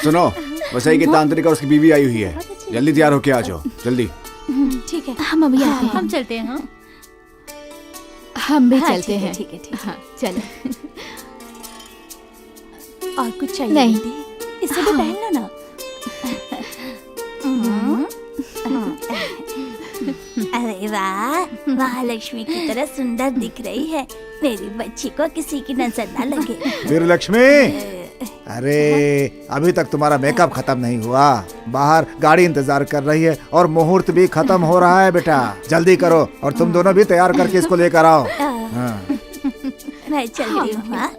सुनो, वसई की तांत्रिक और उसकी बीवी आई हुई है, जल्दी तैयार होके आ जाओ, जल्दी। ठीक है, हम अभी आते हैं। हम चलते हैं। हम भी हाँ, चलते हैं। ठीक है, ठीक है। हाँ, चलो। और कुछ चाहिए? नहीं। दीदी? इसे भी पहन लो ना। अरे वाह, महालक्ष्मी की तरह सुंदर दिख रही है। मेरी बच्ची को किसी की नजर ना लगे। वीर लक्ष्मी, अरे अभी तक तुम्हारा मेकअप खत्म नहीं हुआ। बाहर गाड़ी इंतजार कर रही है और मुहूर्त भी खत्म हो रहा है बेटा, जल्दी करो और तुम दोनों भी तैयार करके इसको लेकर आओ। हाँ। मैं चलती हूँ। हाँ?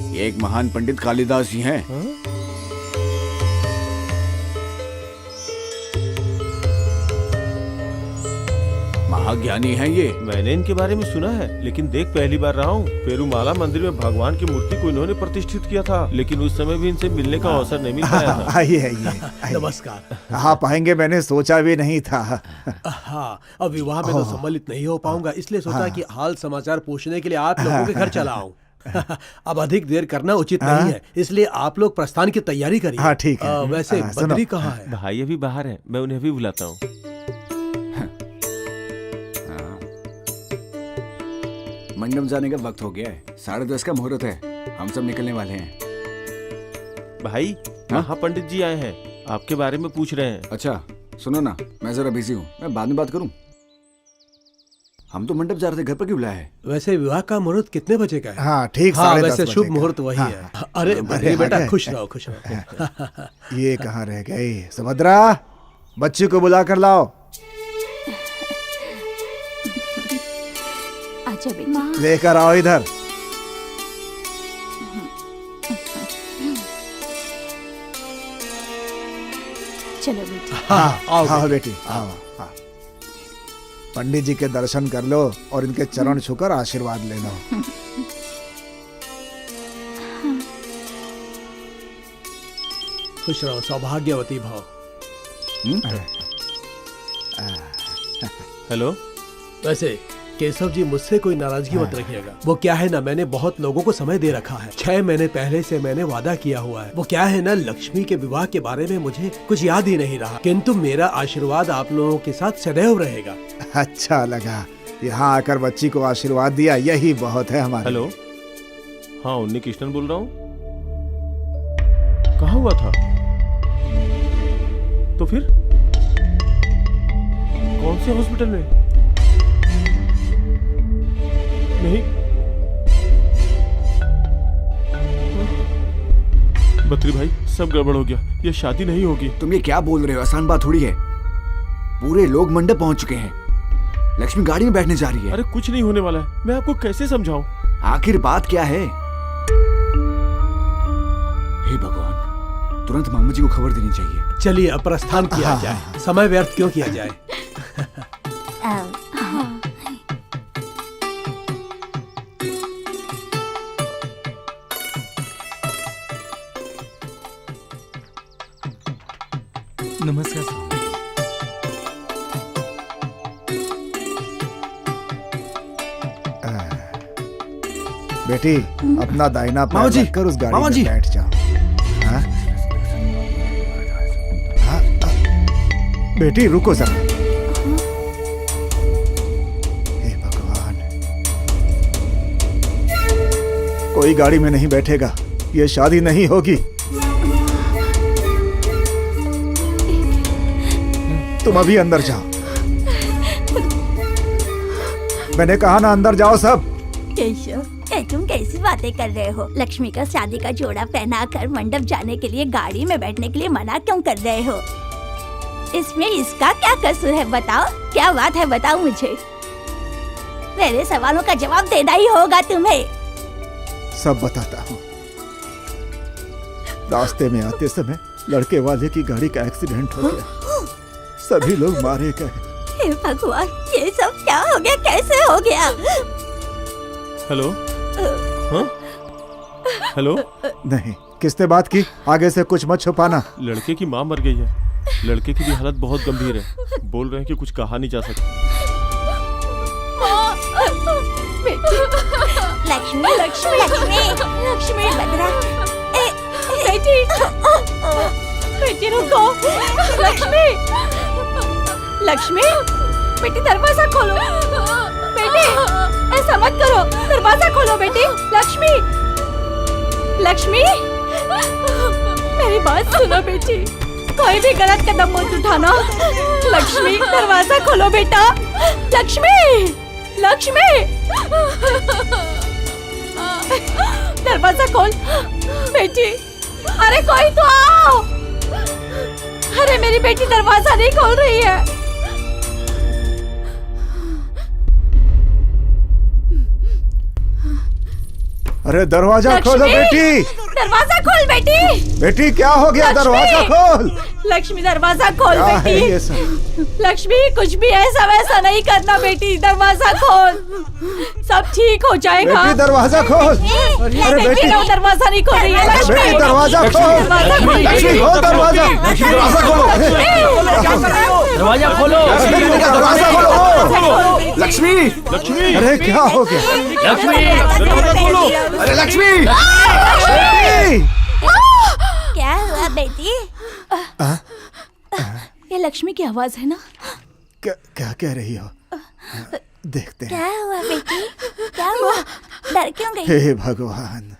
ये एक महान पंडित कालिदास जी हैं। महाज्ञानी हैं ये। मैंने इनके बारे में सुना है, लेकिन देख पहली बार रहा हूँ। पेरुमाला मंदिर में भगवान की मूर्ति को इन्होंने प्रतिष्ठित किया था, लेकिन उस समय भी इनसे मिलने का अवसर नहीं मिल पाया था। आइए आइए। नमस्कार। आप आएंगे मैंने सोचा भी नहीं था। हाँ, अब विवाह में तो सम्मिलित नहीं हो पाऊंगा, इसलिए सोचा कि हाल समाचार पूछने के लिए आप लोगों के घर चला आऊं। अब अधिक देर करना उचित नहीं है, इसलिए आप लोग प्रस्थान की तैयारी करिए। हाँ ठीक है। वैसे सुनो। बद्री कहाँ है? भाई अभी बाहर है, मैं उन्हें भी बुलाता हूँ। मंडप जाने का वक्त हो गया है, 10:30 का मुहूर्त है, हम सब निकलने वाले हैं। भाई महापंडित जी आए हैं, आपके बारे में पूछ रहे हैं। अच्छा सुनो ना, मैं जरा बिजी हूँ, मैं बाद में बात करूँ। हम तो मंडप जा रहे थे, घर पर क्यों बुलाया है? वैसे विवाह का मुहूर्त कितने बजे का है? हाँ ठीक, हाँ 10:30 वैसे बजे शुभ का। मुहूर्त वही हाँ, है। अरे बद्री बेटा, खुश रहो खुश रहो। ये कहाँ रह गई? सुभद्रा, बच्ची को बुला कर लाओ। अच्छा बेटी। लेकर आओ इधर। चलो बेटी। हाँ आओ आओ बेटी, आओ। हाँ। पंडित जी के दर्शन कर लो और इनके चरण छूकर आशीर्वाद ले लो। खुश रहो, सौभाग्यवती भव। हेलो। वैसे केशव जी, मुझसे कोई नाराजगी मत रखिएगा। वो क्या है ना, मैंने बहुत लोगों को समय दे रखा है। 6 महीने पहले से मैंने वादा किया हुआ है। वो क्या है ना, लक्ष्मी के विवाह के बारे में मुझे कुछ याद ही नहीं रहा, किंतु मेरा आशीर्वाद आप लोगों के साथ सदैव रहेगा। अच्छा लगा, यहाँ आकर बच्ची को आशीर्वाद दिया, यही बहुत है हमारे। हेलो। हाँ, उन्नी कृष्णन बोल रहा हूँ। कहाँ हुआ था? तो फिर कौन से हॉस्पिटल में? नहीं, बत्री भाई सब गड़बड़ हो गया, ये शादी नहीं होगी। तुम ये क्या बोल रहे हो? आसान बात थोड़ी है, पूरे लोग मंडप पहुंच चुके हैं, लक्ष्मी गाड़ी में बैठने जा रही है। अरे कुछ नहीं होने वाला है, मैं आपको कैसे समझाऊं? आखिर बात क्या है? हे भगवान, तुरंत मामा जी को खबर देनी चाहिए। चलिए अब प्रस्थान किया जाए, समय व्यर्थ क्यों किया जाए। नमस्कार साहब। बेटी, अपना दाहिना पैर मामा जी, रखकर उस गाड़ी मामा में जी। बैठ जाओ। हाँ? बेटी रुको जरा। हे भगवान, कोई गाड़ी में नहीं बैठेगा, ये शादी नहीं होगी। तुम अभी अंदर जाओ, मैंने कहा ना अंदर जाओ सब। केशव, तुम कैसी बातें कर रहे हो? लक्ष्मी का शादी का जोड़ा पहना कर मंडप जाने के लिए गाड़ी में बैठने के लिए मना क्यों कर रहे हो? इसमें इसका क्या कसूर है? बताओ, क्या बात है, बताओ मुझे। मेरे सवालों का जवाब देना ही होगा तुम्हें। सब बताता हूँ। रास्ते में आते समय लड़के वाले की गाड़ी का एक्सीडेंट हो गया, सभी लोग मारे गए। हे भगवान, ये सब क्या हो गया, कैसे हो गया? हेलो, हाँ? हेलो, नहीं, किसने बात की? आगे से कुछ मत छुपाना। लड़के की माँ मर गई है। लड़के की भी हालत बहुत गंभीर है। बोल रहे हैं कि कुछ कहा नहीं जा सकता। लक्ष्मी, लक्ष्मी, लक्ष्मी, लक्ष्मी, बदरा, बेटी, बेटी रुको, लक्ष्मी, लक्ष्मी, बेटी दरवाजा खोलो, बेटी, ऐसा मत करो, दरवाजा खोलो बेटी, लक्ष्मी, लक्ष्मी, मेरी बात सुनो बेटी, कोई भी गलत कदम मत उठाना। लक्ष्मी, दरवाजा खोलो बेटा, लक्ष्मी, लक्ष्मी, दरवाजा खोल बेटी, अरे कोई तो आओ, अरे मेरी बेटी दरवाजा नहीं खोल रही है। अरे दरवाजा खोलो बेटी, दरवाजा खोल बेटी, बेटी क्या हो गया? लक्ष्मी! दरवाजा खोल। लक्ष्मी दरवाजा खोल क्या है बेटी, ये सब? लक्ष्मी कुछ भी ऐसा वैसा नहीं करना बेटी, दरवाजा खोल, सब ठीक हो जाएगा। बेटी दरवाजा खोल। अरे बेटी, वो दरवाजा नहीं खोल रही है। अरे लक्ष्मी, बेटी दरवाजा खोल। दरवाजा खोल लक्ष्मी खोल दरवाजा। दरवाजा खोलो। दरवाजा खोलो। दरवाजा खोलो। लक्ष्मी, लक्ष्मी, अरे क्या हो गया? लक्ष्मी, दरवाजा खोलो। अरे लक्ष्मी, बेटी! क्या हुआ बेटी? ये लक्ष्मी की आवाज है ना? क्या क्या कह रही हो? देखते हैं। क्या हुआ बेटी, क्या हुआ, डर क्यों गई? हे भगवान,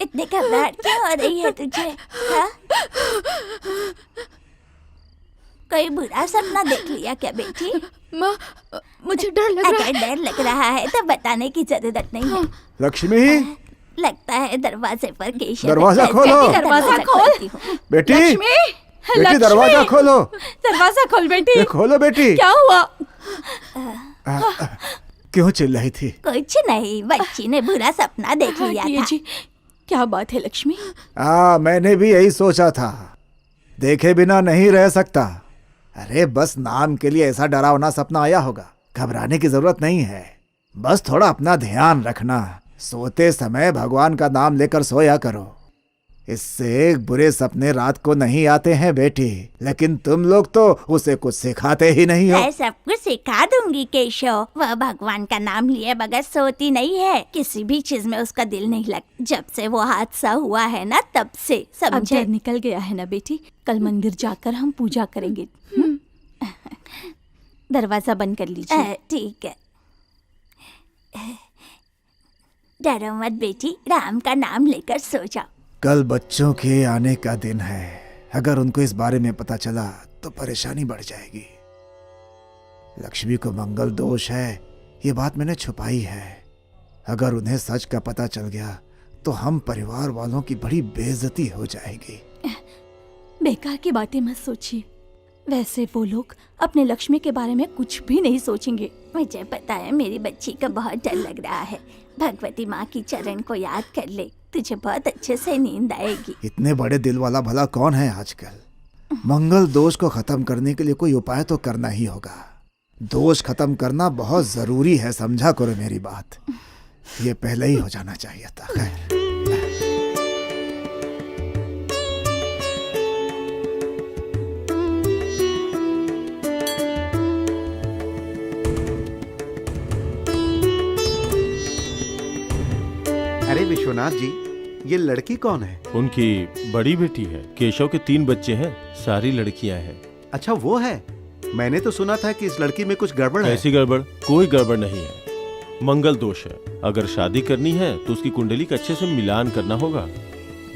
इतनी घबराहट क्यों हो रही है तुझे? हाँ? कोई बुरा सपना देख लिया क्या बेटी? माँ, मुझे डर लग रहा है। अगर डर लग रहा है तो बताने की जरूरत नहीं है। लक्ष्मी, लगता है दरवाजे पर केशव दरवाजा है। खोलो। बेटी, दरवाजा खोलती हूँ। बेटी, लक्ष्मी, बेटी लक्ष्मी, दरवाजा खोलो। दरवाजा खोल बेटी। ये खोलो बेटी। क्या हुआ? क्यों चिल्लाई रही थी? कुछ नहीं, बच्ची ने बुरा सपना देख लिया ये था। जी, क्या बात है लक्ष्मी? मैंने भी यही सोचा था, देखे बिना नहीं रह सकता। अरे बस नाम के लिए ऐसा डरावना सपना आया होगा, घबराने की जरूरत नहीं है। बस थोड़ा अपना ध्यान रखना, सोते समय भगवान का नाम लेकर सोया करो, इससे बुरे सपने रात को नहीं आते हैं बेटी। लेकिन तुम लोग तो उसे कुछ सिखाते ही नहीं हो। मैं सब कुछ सिखा दूंगी केशव, वह भगवान का नाम लिए बगैर सोती नहीं है। किसी भी चीज में उसका दिल नहीं लगता। जब से वो हादसा हुआ है ना, तब से अब समझे? डर निकल गया है ना बेटी, कल मंदिर जाकर हम पूजा करेंगे। दरवाजा बंद कर लीजिए। ठीक है, डरो मत बेटी, राम का नाम लेकर सो जाओ। कल बच्चों के आने का दिन है, अगर उनको इस बारे में पता चला तो परेशानी बढ़ जाएगी। लक्ष्मी को मंगल दोष है, ये बात मैंने छुपाई है। अगर उन्हें सच का पता चल गया तो हम परिवार वालों की बड़ी बेइज्जती हो जाएगी। बेकार की बातें मत सोचिए, वैसे वो लोग अपने लक्ष्मी के बारे में कुछ भी नहीं सोचेंगे। मुझे पता है मेरी बच्ची को बहुत डर लग रहा है। भगवती माँ की चरण को याद कर ले, तुझे बहुत अच्छे से नींद आएगी। इतने बड़े दिल वाला भला कौन है आजकल। मंगल दोष को खत्म करने के लिए कोई उपाय तो करना ही होगा। दोष खत्म करना बहुत जरूरी है, समझा करो मेरी बात। ये पहले ही हो जाना चाहिए था। खैर, अरे विश्वनाथ जी, ये लड़की कौन है? उनकी बड़ी बेटी है। केशव के 3 बच्चे हैं, सारी लड़कियां हैं। अच्छा वो है, मैंने तो सुना था कि इस लड़की में कुछ गड़बड़ है। ऐसी गड़बड़ कोई गड़बड़ नहीं है, मंगल दोष है। अगर शादी करनी है तो उसकी कुंडली का अच्छे से मिलान करना होगा।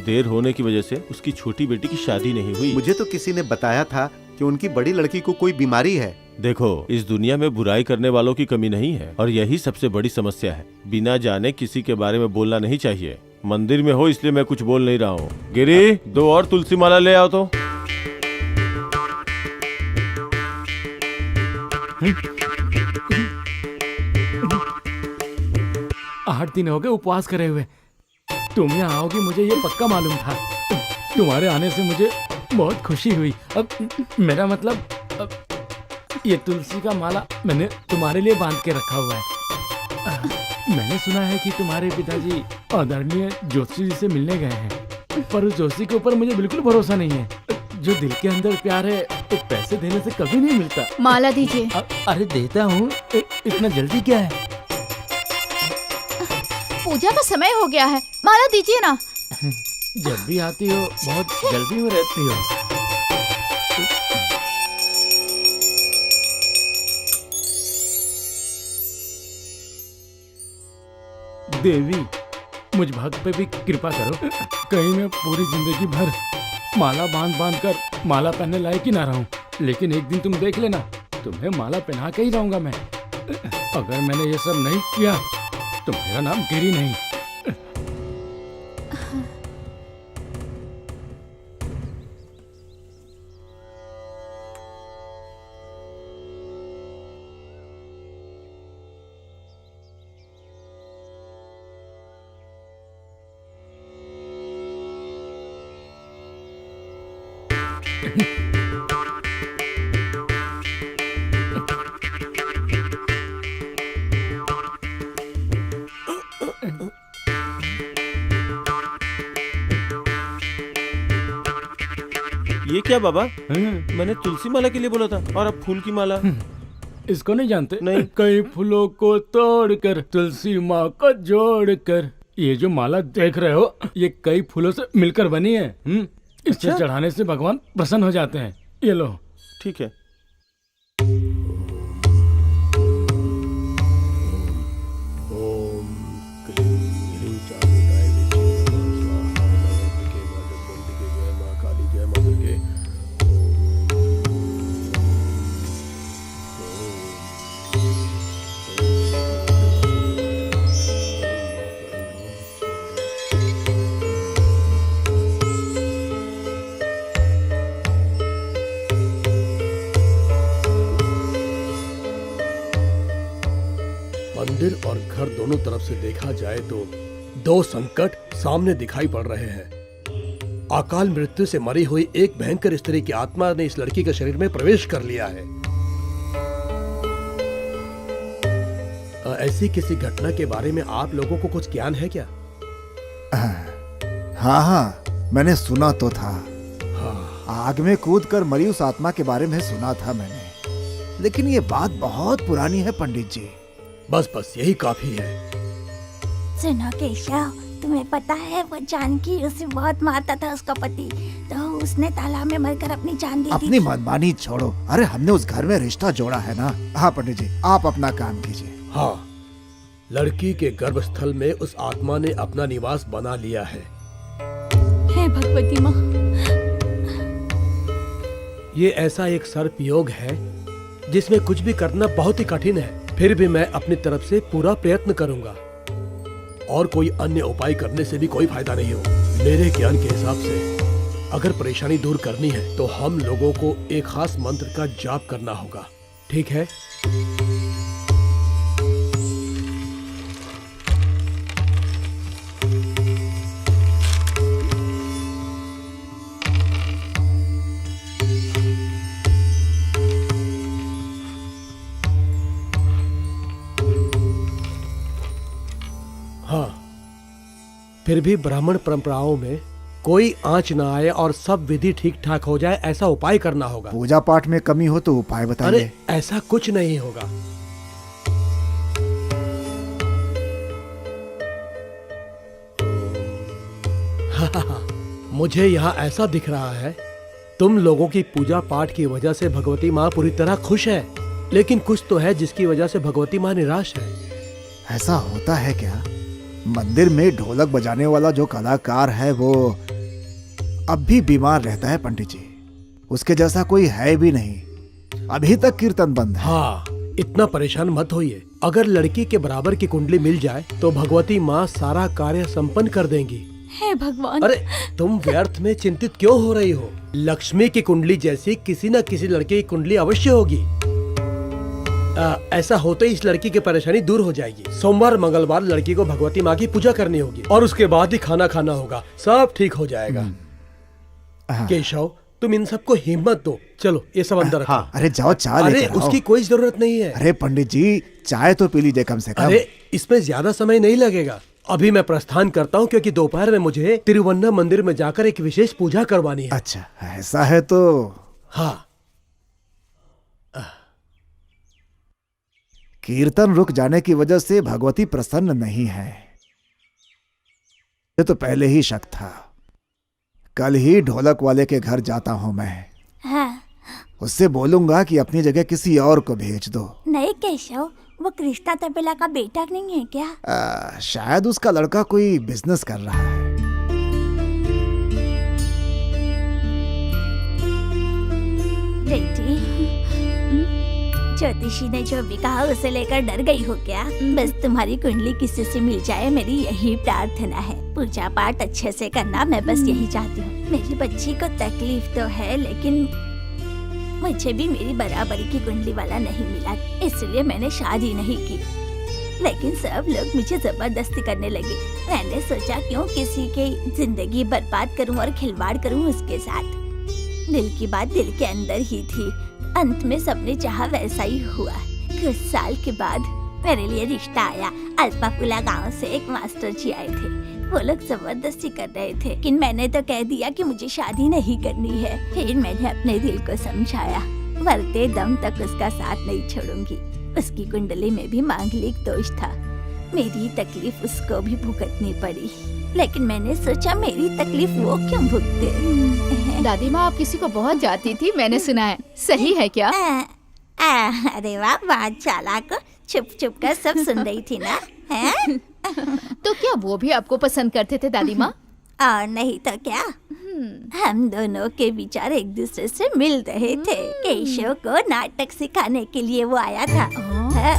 देर होने की वजह से उसकी छोटी बेटी की शादी नहीं हुई। मुझे तो किसी ने बताया था कि उनकी बड़ी लड़की को कोई बीमारी है। देखो, इस दुनिया में बुराई करने वालों की कमी नहीं है, और यही सबसे बड़ी समस्या है। बिना जाने किसी के बारे में बोलना नहीं चाहिए। मंदिर में हो इसलिए मैं कुछ बोल नहीं रहा हूँ। गिरी, 2 और तुलसी माला ले आओ तो। 8 दिन हो गए उपवास करे हुए, तुम यहाँ आओगी मुझे ये पक्का मालूम था। तुम्हारे आने से मुझे बहुत खुशी हुई। अब मेरा मतलब ये तुलसी का माला मैंने तुम्हारे लिए बांध के रखा हुआ है। मैंने सुना है कि तुम्हारे पिताजी आदरणीय जोशी जी से मिलने गए हैं, पर उस जोशी के ऊपर मुझे बिल्कुल भरोसा नहीं है। जो दिल के अंदर प्यार है तो पैसे देने से कभी नहीं मिलता। माला दीजिए। अरे देता हूँ, इतना जल्दी क्या है? पूजा का समय हो गया है, माला दीजिए ना। जब भी आती हो बहुत जल्दी में रहती हो। देवी, मुझ भक्त पे भी कृपा करो। कहीं मैं पूरी जिंदगी भर माला बांध बांध कर माला पहनने लायक ही ना रहूं, लेकिन एक दिन तुम देख लेना, तुम्हें माला पहना के ही रहूंगा मैं। अगर मैंने ये सब नहीं किया तो मेरा नाम गिरी नहीं। ये क्या बाबा? मैंने तुलसी माला के लिए बोला था और अब फूल की माला। इसको नहीं जानते? नहीं। कई फूलों को तोड़कर तुलसी माँ को जोड़कर। ये जो माला देख रहे हो, ये कई फूलों से मिलकर बनी है। इसे अच्छा? चढ़ाने से भगवान प्रसन्न हो जाते हैं। ये लो। ठीक है। मंदिर और घर दोनों तरफ से देखा जाए तो दो संकट सामने दिखाई पड़ रहे हैं। अकाल मृत्यु से मरी हुई एक भयंकर स्त्री की आत्मा ने इस लड़की के शरीर में प्रवेश कर लिया है। ऐसी किसी घटना के बारे में आप लोगों को कुछ ज्ञान है क्या? हाँ हाँ, मैंने सुना तो था। हाँ। आग में कूदकर मरी उस आत्मा के बारे में सुना था मैंने, लेकिन ये बात बहुत पुरानी है पंडित जी। बस यही काफी है। सुनो केशव, तुम्हें पता है वो जानकी उसे बहुत मारता था उसका पति, तो उसने तालाब में मरकर अपनी जान दी अपनी थी। मनमानी छोड़ो, अरे हमने उस घर में रिश्ता जोड़ा है ना। हाँ पंडित जी, आप अपना काम कीजिए। हाँ, लड़की के गर्भस्थल में उस आत्मा ने अपना निवास बना लिया है। हे भगवती माँ, ये ऐसा एक सर्प योग है जिसमें कुछ भी करना बहुत ही कठिन है, फिर भी मैं अपनी तरफ से पूरा प्रयत्न करूंगा और कोई अन्य उपाय करने से भी कोई फायदा नहीं हो। मेरे ज्ञान के हिसाब से अगर परेशानी दूर करनी है तो हम लोगों को एक खास मंत्र का जाप करना होगा, ठीक है? हाँ, फिर भी ब्राह्मण परंपराओं में कोई आंच ना आए और सब विधि ठीक ठाक हो जाए, ऐसा उपाय करना होगा। पूजा पाठ में कमी हो तो उपाय बताइए। अरे ऐसा कुछ नहीं होगा। मुझे यहाँ ऐसा दिख रहा है तुम लोगों की पूजा पाठ की वजह से भगवती माँ पूरी तरह खुश है, लेकिन कुछ तो है जिसकी वजह से भगवती माँ निराश है। ऐसा होता है क्या? मंदिर में ढोलक बजाने वाला जो कलाकार है वो अब भी बीमार रहता है पंडित जी। उसके जैसा कोई है भी नहीं, अभी तक कीर्तन बंद है। हाँ, इतना परेशान मत होइए। अगर लड़की के बराबर की कुंडली मिल जाए तो भगवती माँ सारा कार्य संपन्न कर देंगी। हे भगवान। अरे तुम व्यर्थ में चिंतित क्यों हो रही हो? लक्ष्मी की कुंडली जैसी किसी न किसी लड़के की कुंडली अवश्य होगी। ऐसा होते ही इस लड़की की परेशानी दूर हो जाएगी। सोमवार मंगलवार लड़की को भगवती माँ की पूजा करनी होगी और उसके बाद ही खाना खाना होगा। सब ठीक हो जाएगा। केशव, तुम इन सबको हिम्मत दो। चलो ये सब अंदर रखो। हाँ। अरे जाओ चाय अरे लेकर आओ। उसकी कोई जरूरत नहीं है। अरे पंडित जी, चाय तो पी लीजिए कम से कम। अरे इसमें ज्यादा समय नहीं लगेगा। अभी मैं प्रस्थान करता हूँ क्योंकि दोपहर में मुझे तिरुवन्ना मंदिर में जाकर एक विशेष पूजा करवानी है। अच्छा ऐसा है तो हाँ। कीर्तन रुक जाने की वजह से भगवती प्रसन्न नहीं है, ये तो पहले ही शक था। कल ही ढोलक वाले के घर जाता हूँ मैं, हाँ। उससे बोलूंगा कि अपनी जगह किसी और को भेज दो। नहीं केशव, वो कृष्णा तबेला का बेटा नहीं है क्या? शायद उसका लड़का कोई बिजनेस कर रहा है। बेटी, ज्योतिषी ने जो भी कहा उसे लेकर डर गई हो क्या? बस तुम्हारी कुंडली किसी से मिल जाए, मेरी यही प्रार्थना है। पूजा पाठ अच्छे से करना, मैं बस यही चाहती हूँ। मेरी बच्ची को तकलीफ तो है, लेकिन मुझे भी मेरी बराबरी की कुंडली वाला नहीं मिला, इसलिए मैंने शादी नहीं की। लेकिन सब लोग मुझे जबरदस्ती करने लगे। मैंने सोचा क्यों किसी की जिंदगी बर्बाद करूं और खिलवाड़ करूं उसके साथ। दिल की बात दिल के अंदर ही थी। अंत में सबने चाहा वैसा ही हुआ। कुछ साल के बाद मेरे लिए रिश्ता आया। अल्पापुला गांव से एक मास्टर जी आए थे। वो लोग जबरदस्ती कर रहे थे, लेकिन मैंने तो कह दिया कि मुझे शादी नहीं करनी है। फिर मैंने अपने दिल को समझाया, मरते दम तक उसका साथ नहीं छोड़ूंगी। उसकी कुंडली में भी मांगलिक दोष था। मेरी तकलीफ उसको भी भुगतनी पड़ी, लेकिन मैंने सोचा मेरी तकलीफ वो क्यों भुगते। दादी माँ आप किसी को बहुत जाती थी, मैंने सुना है, सही है क्या? अरे वाह, बहुत चालाक, छुप छुप कर सब सुन रही थी ना? हैं? तो क्या वो भी आपको पसंद करते थे दादी माँ? और नहीं तो क्या, हम दोनों के विचार एक दूसरे से मिल रहे थे। केशव को नाटक सिखाने के लिए वो आया था। हाँ,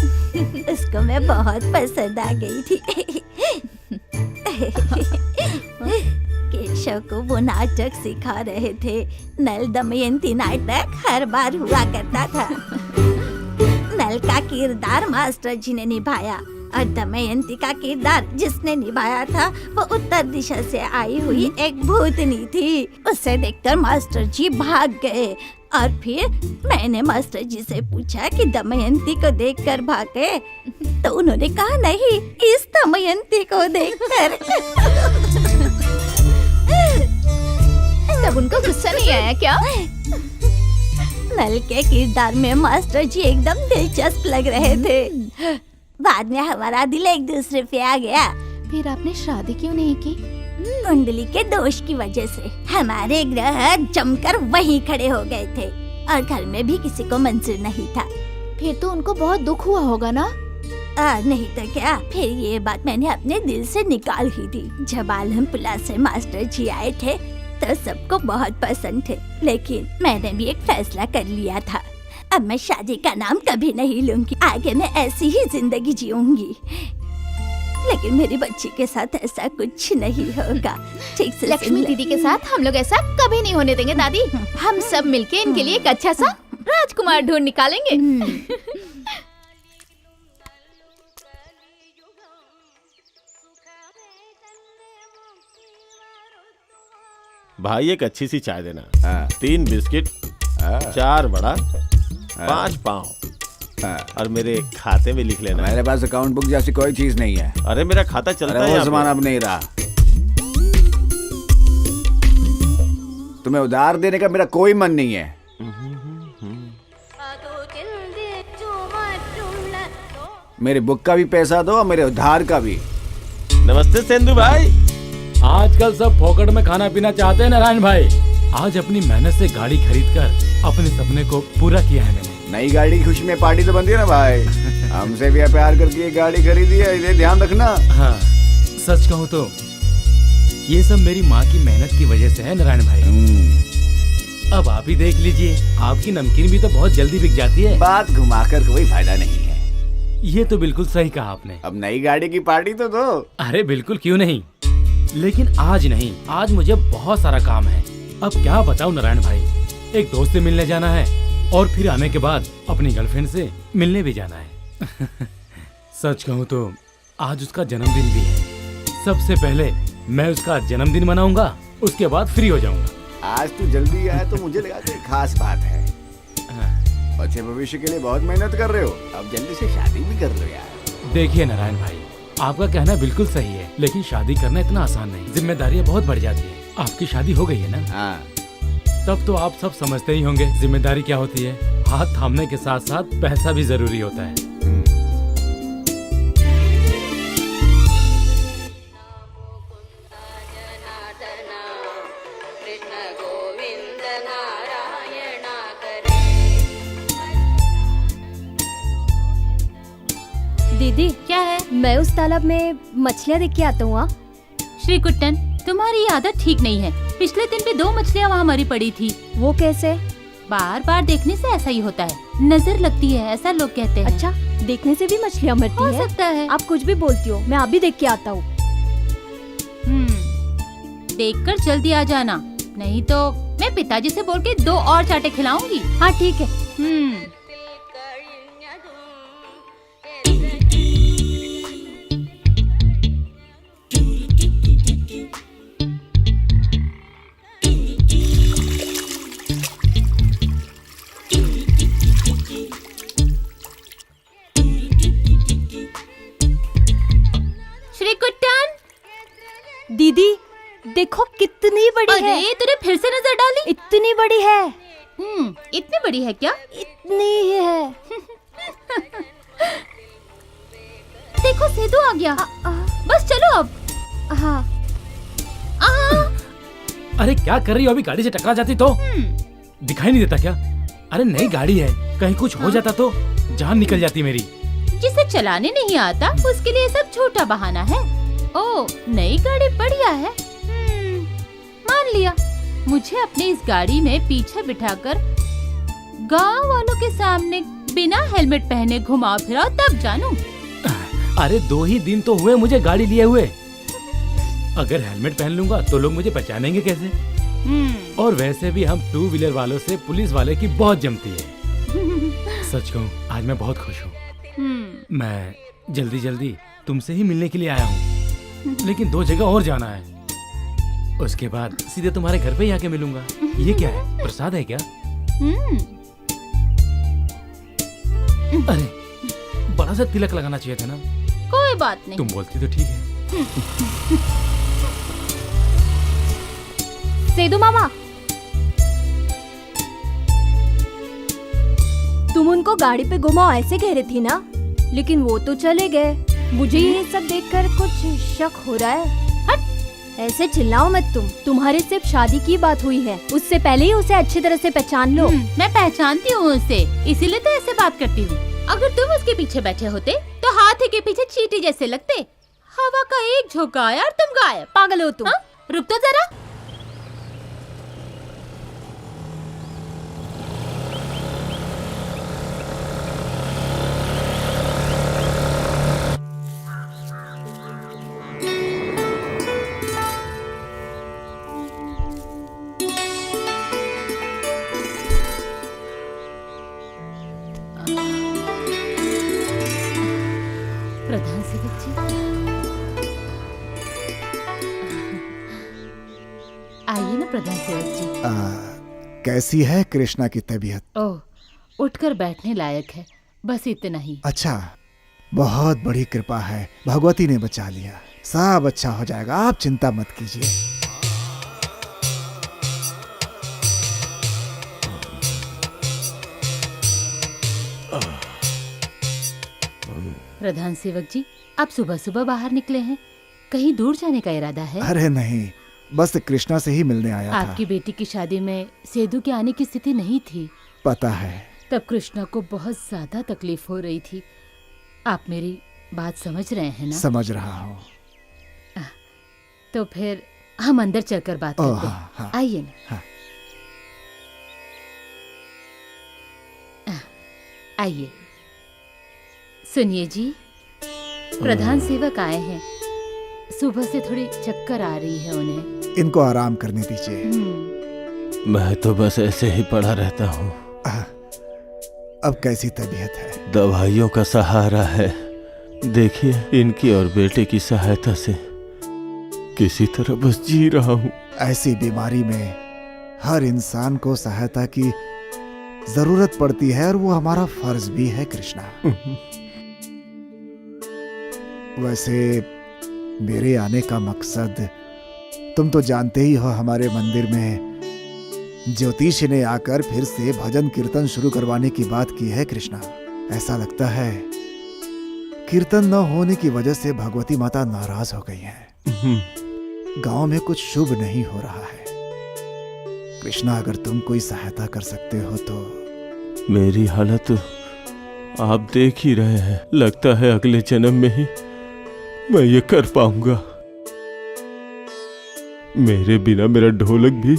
उसको मैं बहुत पसंद आ गई थी। केशव को वो नाटक सिखा रहे थे। नल दमयंती नाटक हर बार हुआ करता था। नल का किरदार मास्टर जी ने निभाया और दमयंती का किरदार जिसने निभाया था वो उत्तर दिशा से आई हुई एक भूतनी थी। उसे देखकर मास्टर जी भाग गए और फिर मैंने मास्टर जी से पूछा कि दमयंती को देखकर भागे, तो उन्होंने कहा नहीं, इस दमयंती को देखकर। तब उनको गुस्सा नहीं आया क्या? नल के किरदार में मास्टर जी एकदम दिलचस्प लग रहे थे। बाद में हमारा दिल एक दूसरे पे आ गया। फिर आपने शादी क्यों नहीं की? कुंडली के दोष की वजह से हमारे ग्रह जमकर वहीं खड़े हो गए थे और घर में भी किसी को मंजूर नहीं था। फिर तो उनको बहुत दुख हुआ होगा ना? नहीं तो क्या, फिर ये बात मैंने अपने दिल से निकाल ही दी। जब आलमपुला से मास्टर जी आए थे तो सबको बहुत पसंद थे, लेकिन मैंने भी एक फैसला कर लिया था। अब मैं शादी का नाम कभी नहीं लूंगी, आगे मैं ऐसी ही जिंदगी जीऊंगी। लेकिन मेरी बच्ची के साथ ऐसा कुछ नहीं होगा। ठीक से लक्ष्मी दीदी के साथ हम लोग ऐसा कभी नहीं होने देंगे दादी। हम सब मिलके इनके लिए एक अच्छा सा राजकुमार ढूंढ निकालेंगे। भाई एक अच्छी सी चाय देना। 3 बिस्किट, 4 बड़ा, 5 पाव और मेरे खाते में लिख लेना। मेरे पास अकाउंट बुक जैसी कोई चीज नहीं है। अरे मेरा खाता चलता है। वो यहाँ जमाना पे। अब नहीं रहा। तुम्हें उधार देने का मेरा कोई मन नहीं है। मेरे बुक का भी पैसा दो और मेरे उधार का भी। नमस्ते सेंधु भाई। आजकल सब फोकट में खाना पीना चाहते हैं नारायण भाई। आज अपनी मेहनत से गाड़ी खरीदकर अपने सपने को पूरा किया है मैंने। नई गाड़ी की खुशी में पार्टी तो बनती है ना भाई। हमसे भी प्यार करके ये गाड़ी खरीदी है, इसे ध्यान रखना। हाँ, सच कहूँ तो ये सब मेरी माँ की मेहनत की वजह से है नारायण भाई। अब आप ही देख लीजिए, आपकी नमकीन भी तो बहुत जल्दी बिक जाती है। बात घुमाकर कोई फायदा नहीं है। ये तो बिल्कुल सही कहा आपने। अब नई गाड़ी की पार्टी तो दो। अरे बिल्कुल, क्यों नहीं, लेकिन आज नहीं। आज मुझे बहुत सारा काम है। अब क्या बताऊं नारायण भाई, एक दोस्त से मिलने जाना है और फिर आने के बाद अपनी गर्लफ्रेंड से मिलने भी जाना है। सच कहूँ तो आज उसका जन्मदिन भी है। सबसे पहले मैं उसका जन्मदिन मनाऊंगा, उसके बाद फ्री हो जाऊंगा। आज तू जल्दी आया तो मुझे लगा कोई खास बात है। अच्छे भविष्य के लिए बहुत मेहनत कर रहे हो, अब जल्दी से शादी भी कर लो यार। देखिए नारायण भाई, आपका कहना बिल्कुल सही है, लेकिन शादी करना इतना आसान नहीं, जिम्मेदारियां बहुत बढ़ जाती है। आपकी शादी हो गई है ना? हाँ। तब तो आप सब समझते ही होंगे जिम्मेदारी क्या होती है। हाथ थामने के साथ साथ पैसा भी जरूरी होता है। दीदी क्या है? मैं उस तालाब में मछलियाँ देख के आता हूँ। हाँ? श्री कुट्टन, तुम्हारी ये आदत ठीक नहीं है। पिछले दिन भी 2 मछलियाँ वहाँ मरी पड़ी थी। वो कैसे? बार बार देखने से ऐसा ही होता है, नजर लगती है, ऐसा लोग कहते हैं। अच्छा, देखने से भी मछलियाँ मरती हो है? सकता है। आप कुछ भी बोलती हो, मैं अभी देख के आता हूँ। देखकर जल्दी आ जाना, नहीं तो मैं पिताजी से बोल के 2 और चाटे खिलाऊंगी। हाँ ठीक है। श्री कुट्टन, दीदी देखो कितनी बड़ी है। अरे तूने फिर से नजर डाली? इतनी बड़ी है। इतनी बड़ी है क्या? इतनी ही है। देखो सेदू आ गया। बस चलो अब। हाँ। अरे क्या कर रही हो? अभी गाड़ी से टकरा जाती तो दिखाई नहीं देता क्या? अरे नई गाड़ी है, कहीं कुछ हो जाता तो जान निकल जाती मेरी। जिसे चलाने नहीं आता उसके लिए सब छोटा बहाना है। ओ, नई गाड़ी बढ़िया है। मान लिया। मुझे अपनी इस गाड़ी में पीछे बिठाकर गांव वालों के सामने बिना हेलमेट पहने घुमा फिराओ तब जानू। अरे 2 ही दिन तो हुए मुझे गाड़ी लिए हुए। अगर हेलमेट पहन लूंगा तो लोग मुझे पहचानेंगे कैसे? और वैसे भी हम 2 व्हीलर वालों से पुलिस वाले की बहुत जमती है। सच कहूँ आज मैं बहुत खुश हूँ। मैं जल्दी जल्दी तुमसे ही मिलने के लिए आया हूँ, लेकिन 2 जगह और जाना है। उसके बाद सीधे तुम्हारे घर पे ही आके मिलूंगा। ये क्या है? प्रसाद है क्या? अरे बड़ा सा तिलक लगाना चाहिए था ना। कोई बात नहीं। तुम बोलती तो ठीक है। सेदू मामा, तुम उनको गाड़ी पे घुमाओ ऐसे कह रही थी ना, लेकिन वो तो चले गए। मुझे ये सब देखकर कुछ शक हो रहा है। हट, ऐसे चिल्लाओ मत तुम। तुम्हारे सिर्फ शादी की बात हुई है, उससे पहले ही उसे अच्छी तरह से पहचान लो। मैं पहचानती हूँ उसे, इसीलिए तो ऐसे बात करती हूँ। अगर तुम उसके पीछे बैठे होते तो हाथी के पीछे चींटी जैसे लगते। हवा का एक झोंका आया और तुम गायब। पागल हो तुम। रुक तो जरा। प्रधान सेवक जी, आइए ना प्रधान सेवक जी। कैसी है कृष्णा की तबीयत? ओह, उठकर बैठने लायक है, बस इतना ही। अच्छा, बहुत बड़ी कृपा है, भगवती ने बचा लिया। सब अच्छा हो जाएगा, आप चिंता मत कीजिए। प्रधान सेवक जी, आप सुबह सुबह बाहर निकले हैं, कहीं दूर जाने का इरादा है? अरे नहीं, बस कृष्णा से ही मिलने आया था। आपकी बेटी की शादी में सेदू के आने की स्थिति नहीं थी। पता है। तब कृष्णा को बहुत ज्यादा तकलीफ हो रही थी। आप मेरी बात समझ रहे हैं ना? समझ रहा हूँ। तो फिर हम अंदर चलकर बात करते हैं। हाँ। आइए ना। हाँ। आइए। सुनिए जी, प्रधान सेवक आए हैं। सुबह से थोड़ी चक्कर आ रही है उन्हें। इनको आराम करने दीजिए। मैं तो बस ऐसे ही पड़ा रहता हूँ। अब कैसी तबीयत है? दवाइयों का सहारा है। देखिए, इनकी और बेटे की सहायता से किसी तरह बस जी रहा हूँ। ऐसी बीमारी में हर इंसान को सहायता की जरूरत पड़ती है और वो हमारा फर्ज भी है कृष्णा। वैसे मेरे आने का मकसद तुम तो जानते ही हो। हमारे मंदिर में ज्योतिषी ने आकर फिर से भजन कीर्तन शुरू करवाने की बात की है कृष्णा। ऐसा लगता है कीर्तन न होने की वजह से भगवती माता नाराज हो गई हैं। गांव में कुछ शुभ नहीं हो रहा है। कृष्णा, अगर तुम कोई सहायता कर सकते हो तो। मेरी हालत आप देख ही रहे हैं। लगता है अगले जन्म में ही मैं ये कर पाऊंगा। मेरे बिना मेरा ढोलक भी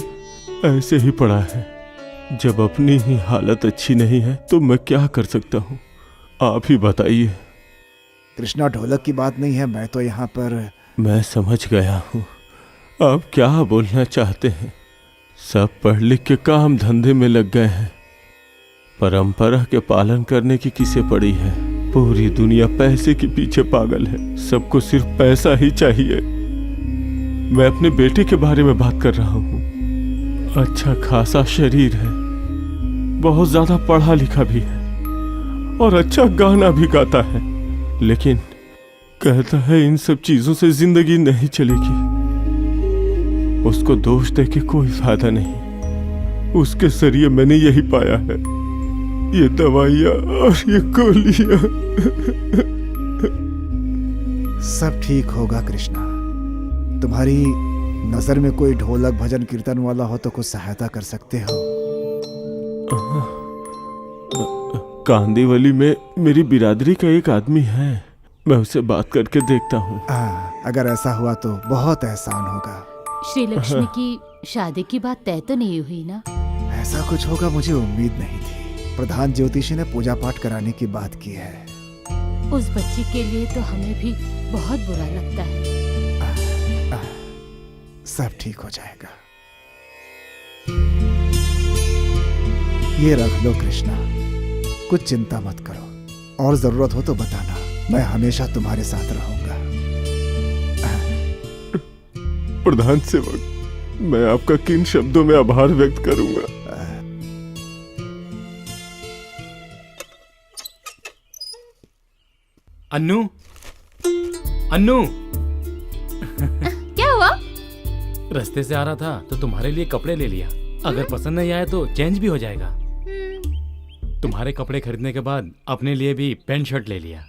ऐसे ही पड़ा है। जब अपनी ही हालत अच्छी नहीं है तो मैं क्या कर सकता हूँ, आप ही बताइए। कृष्णा, ढोलक की बात नहीं है, मैं तो यहाँ पर। मैं समझ गया हूँ आप क्या बोलना चाहते हैं। सब पढ़ लिख के काम धंधे में लग गए हैं। परंपरा के पालन करने की किसे पड़ी है। पूरी दुनिया पैसे के पीछे पागल है। सबको सिर्फ पैसा ही चाहिए। मैं अपने बेटे के बारे में बात कर रहा हूँ। अच्छा खासा शरीर है, बहुत ज्यादा पढ़ा लिखा भी है और अच्छा गाना भी गाता है, लेकिन कहता है इन सब चीजों से जिंदगी नहीं चलेगी। उसको दोष दे के कोई फायदा नहीं। उसके जरिए मैंने यही पाया है, ये दवाइयाँ और ये गोलियाँ। सब ठीक होगा कृष्णा। तुम्हारी नजर में कोई ढोलक भजन कीर्तन वाला हो तो कुछ सहायता कर सकते हो। कांदीवली में मेरी बिरादरी का एक आदमी है, मैं उससे बात करके देखता हूँ। अगर ऐसा हुआ तो बहुत एहसान होगा। श्री लक्ष्मी की शादी की बात तय तो नहीं हुई ना? ऐसा कुछ होगा मुझे उम्मीद नहीं थी। प्रधान ज्योतिषी ने पूजा पाठ कराने की बात की है। उस बच्ची के लिए तो हमें भी बहुत बुरा लगता है। सब ठीक हो जाएगा। ये रख लो कृष्णा, कुछ चिंता मत करो और जरूरत हो तो बताना, मैं हमेशा तुम्हारे साथ रहूंगा। प्रधान सेवक, मैं आपका किन शब्दों में आभार व्यक्त करूंगा। अन्नू, अन्नू। क्या हुआ? रास्ते से आ रहा था तो तुम्हारे लिए कपड़े ले लिया। अगर पसंद नहीं आए तो चेंज भी हो जाएगा। तुम्हारे कपड़े खरीदने के बाद अपने लिए भी पैंट शर्ट ले लिया।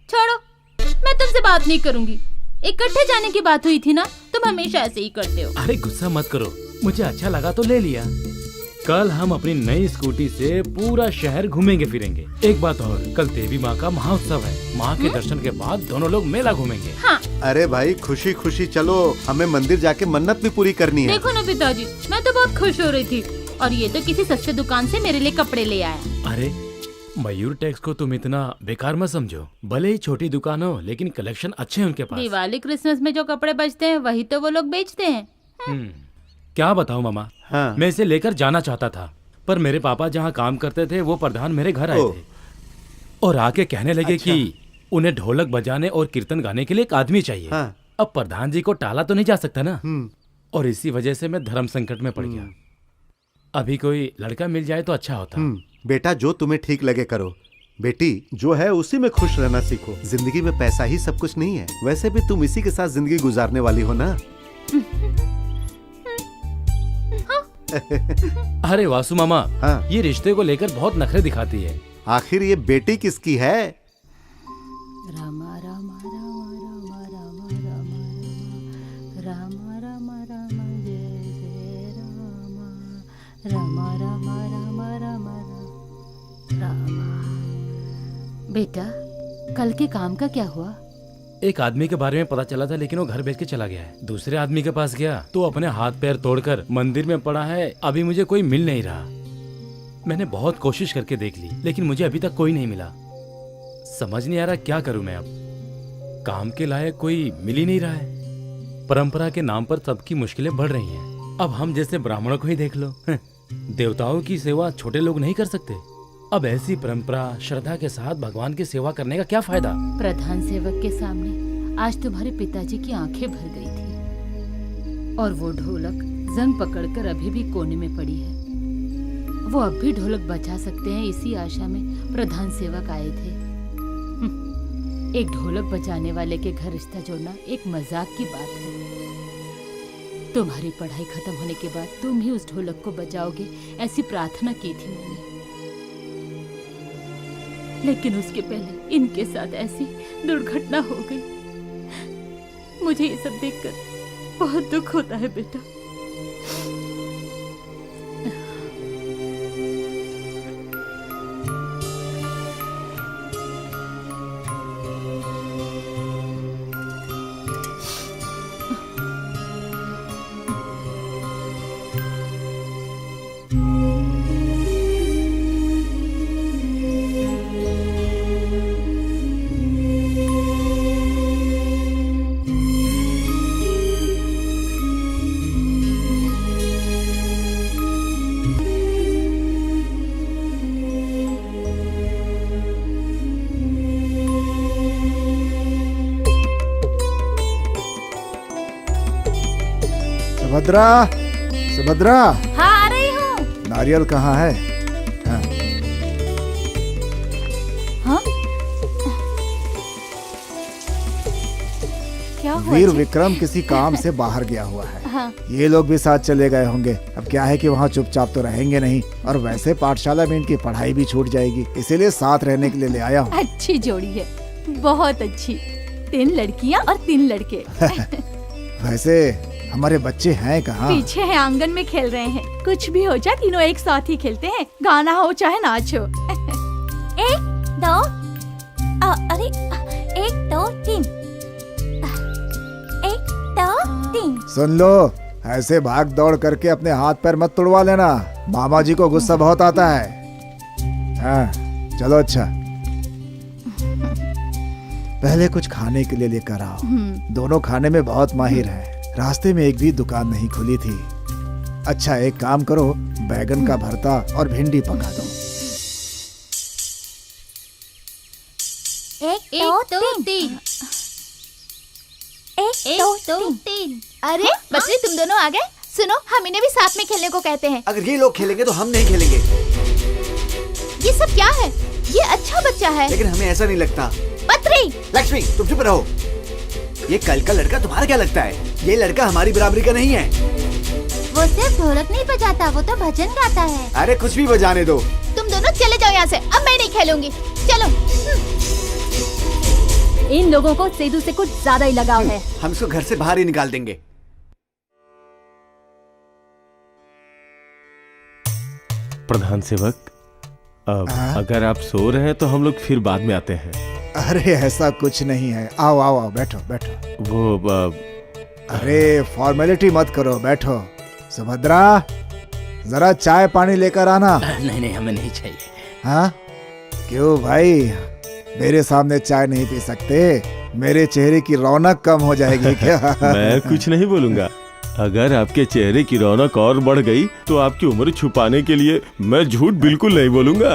छोड़ो, मैं तुमसे बात नहीं करूंगी। इकट्ठे जाने की बात हुई थी ना, तुम हमेशा ऐसे ही करते हो। अरे गुस्सा मत करो, मुझे अच्छा लगा तो ले लिया। कल हम अपनी नई स्कूटी से पूरा शहर घूमेंगे फिरेंगे। एक बात और, कल देवी माँ का महाउत्सव है। माँ के दर्शन के बाद दोनों लोग मेला घूमेंगे। हाँ। अरे भाई, खुशी खुशी चलो, हमें मंदिर जाके मन्नत भी पूरी करनी है। देखो ना पिताजी, मैं तो बहुत खुश हो रही थी और ये तो किसी सस्ते दुकान से मेरे लिए कपड़े ले आया। अरे मयूर टैक्स को तुम इतना बेकार मत समझो। भले ही छोटी दुकान हो लेकिन कलेक्शन अच्छे हैं उनके पास। दिवाली क्रिसमस में जो कपड़े बचते हैं वही तो वो लोग बेचते हैं। क्या बताऊं मामा, हाँ। मैं इसे लेकर जाना चाहता था, पर मेरे पापा जहाँ काम करते थे वो प्रधान मेरे घर आए थे और आके कहने लगे कि उन्हें ढोलक बजाने और कीर्तन गाने के लिए एक आदमी चाहिए। हाँ। अब प्रधान जी को टाला तो नहीं जा सकता ना, और इसी वजह से मैं धर्म संकट में पड़ गया। अभी कोई लड़का मिल जाए तो अच्छा होता। बेटा, जो तुम्हें ठीक लगे करो। बेटी, जो है उसी में खुश रहना सीखो। जिंदगी में पैसा ही सब कुछ नहीं है। वैसे भी तुम इसी के साथ जिंदगी गुजारने वाली हो ना। अरे वासु मामा, हाँ। ये रिश्ते को लेकर बहुत नखरे दिखाती है। आखिर ये बेटी किसकी है? रामा रामा रामा रामा रामा रामा रामा रामा रामा जय जय रामा रामा रामा रामा रामा रामा। बेटा, कल के काम का क्या हुआ? एक आदमी के बारे में पता चला था, लेकिन वो घर बेच के चला गया है। दूसरे आदमी के पास गया तो अपने हाथ पैर तोड़कर मंदिर में पड़ा है। अभी मुझे कोई मिल नहीं रहा। मैंने बहुत कोशिश करके देख ली, लेकिन मुझे अभी तक कोई नहीं मिला। समझ नहीं आ रहा क्या करूं मैं अब। काम के लायक कोई मिल ही नहीं रहा है। परंपरा के नाम पर सबकी मुश्किलें बढ़ रही हैं। अब हम जैसे ब्राह्मणों को ही देख लो, देवताओं की सेवा छोटे लोग नहीं कर सकते। अब ऐसी परंपरा श्रद्धा के साथ भगवान की सेवा करने का क्या फायदा? प्रधान सेवक के सामने आज तुम्हारे पिताजी की आंखें भर गई थी और वो ढोलक जंग पकड़कर अभी भी कोने में पड़ी है। वो अब भी ढोलक बजा सकते हैं, इसी आशा में प्रधान सेवक आए थे। एक ढोलक बजाने वाले के घर रिश्ता जोड़ना एक मजाक की बात है। तुम्हारी पढ़ाई खत्म होने के बाद तुम ही उस ढोलक को बजाओगे, ऐसी प्रार्थना की थी मैंने। लेकिन उसके पहले इनके साथ ऐसी दुर्घटना हो गई। मुझे ये सब देखकर बहुत दुख होता है बेटा। सुभद्रा, सुभद्रा, हाँ आ रही हूँ। नारियल कहाँ है? हाँ। हाँ? क्या हुआ वीर जी? विक्रम किसी काम से बाहर गया हुआ है। हाँ। ये लोग भी साथ चले गए होंगे। अब क्या है कि वहाँ चुपचाप तो रहेंगे नहीं, और वैसे पाठशाला में इनकी पढ़ाई भी छूट जाएगी, इसीलिए साथ रहने के लिए ले आया हूँ। अच्छी जोड़ी है, बहुत अच्छी। 3 लड़कियाँ और 3 लड़के। वैसे हमारे बच्चे हैं कहाँ? पीछे है, आंगन में खेल रहे हैं। कुछ भी हो जाए तीनों एक साथ ही खेलते हैं, गाना हो चाहे नाच हो। 1 2 अरे 1 2 3 1 2 3। सुन लो, ऐसे भाग दौड़ करके अपने हाथ पैर मत तुड़वा लेना, मामा जी को गुस्सा बहुत आता है। हाँ, चलो अच्छा। पहले कुछ खाने के लिए लेकर आओ। दोनों खाने में बहुत माहिर हैं। रास्ते में एक भी दुकान नहीं खुली थी। अच्छा एक काम करो, बैगन का भरता और भिंडी पका दो। 1 2 3 1 2 3। अरे बच्चे तुम दोनों आ गए। सुनो, हम इन्हें भी साथ में खेलने को कहते हैं। अगर ये लोग खेलेंगे तो हम नहीं खेलेंगे। ये सब क्या है? ये अच्छा बच्चा है। लेकिन हमें ऐसा नहीं लगता। पत्री, लक्ष्मी तुम चुप रहो। ये कल का लड़का तुम्हारा क्या लगता है? ये लड़का हमारी बराबरी का नहीं है। वो सिर्फ ढोलक नहीं बजाता, वो तो भजन गाता है। अरे कुछ भी बजाने दो। तुम दोनों चले जाओ यहाँ से, अब मैं नहीं खेलूंगी। चलो। इन लोगों को सेदू से कुछ ज्यादा ही लगाव है। हम इसको घर से बाहर ही निकाल देंगे। प्रधान सेवक, अगर आप सो रहे हैं तो हम लोग फिर बाद में आते हैं। अरे ऐसा कुछ नहीं है, आओ आओ आओ, बैठो बैठो। वो अरे फॉर्मेलिटी मत करो, बैठो। सुभद्रा, जरा चाय पानी लेकर आना। नहीं नहीं, हमें नहीं चाहिए। हाँ क्यों भाई, मेरे सामने चाय नहीं पी सकते? मेरे चेहरे की रौनक कम हो जाएगी क्या? मैं कुछ नहीं बोलूंगा। अगर आपके चेहरे की रौनक और बढ़ गई तो आपकी उम्र छुपाने के लिए मैं झूठ बिल्कुल नहीं बोलूंगा।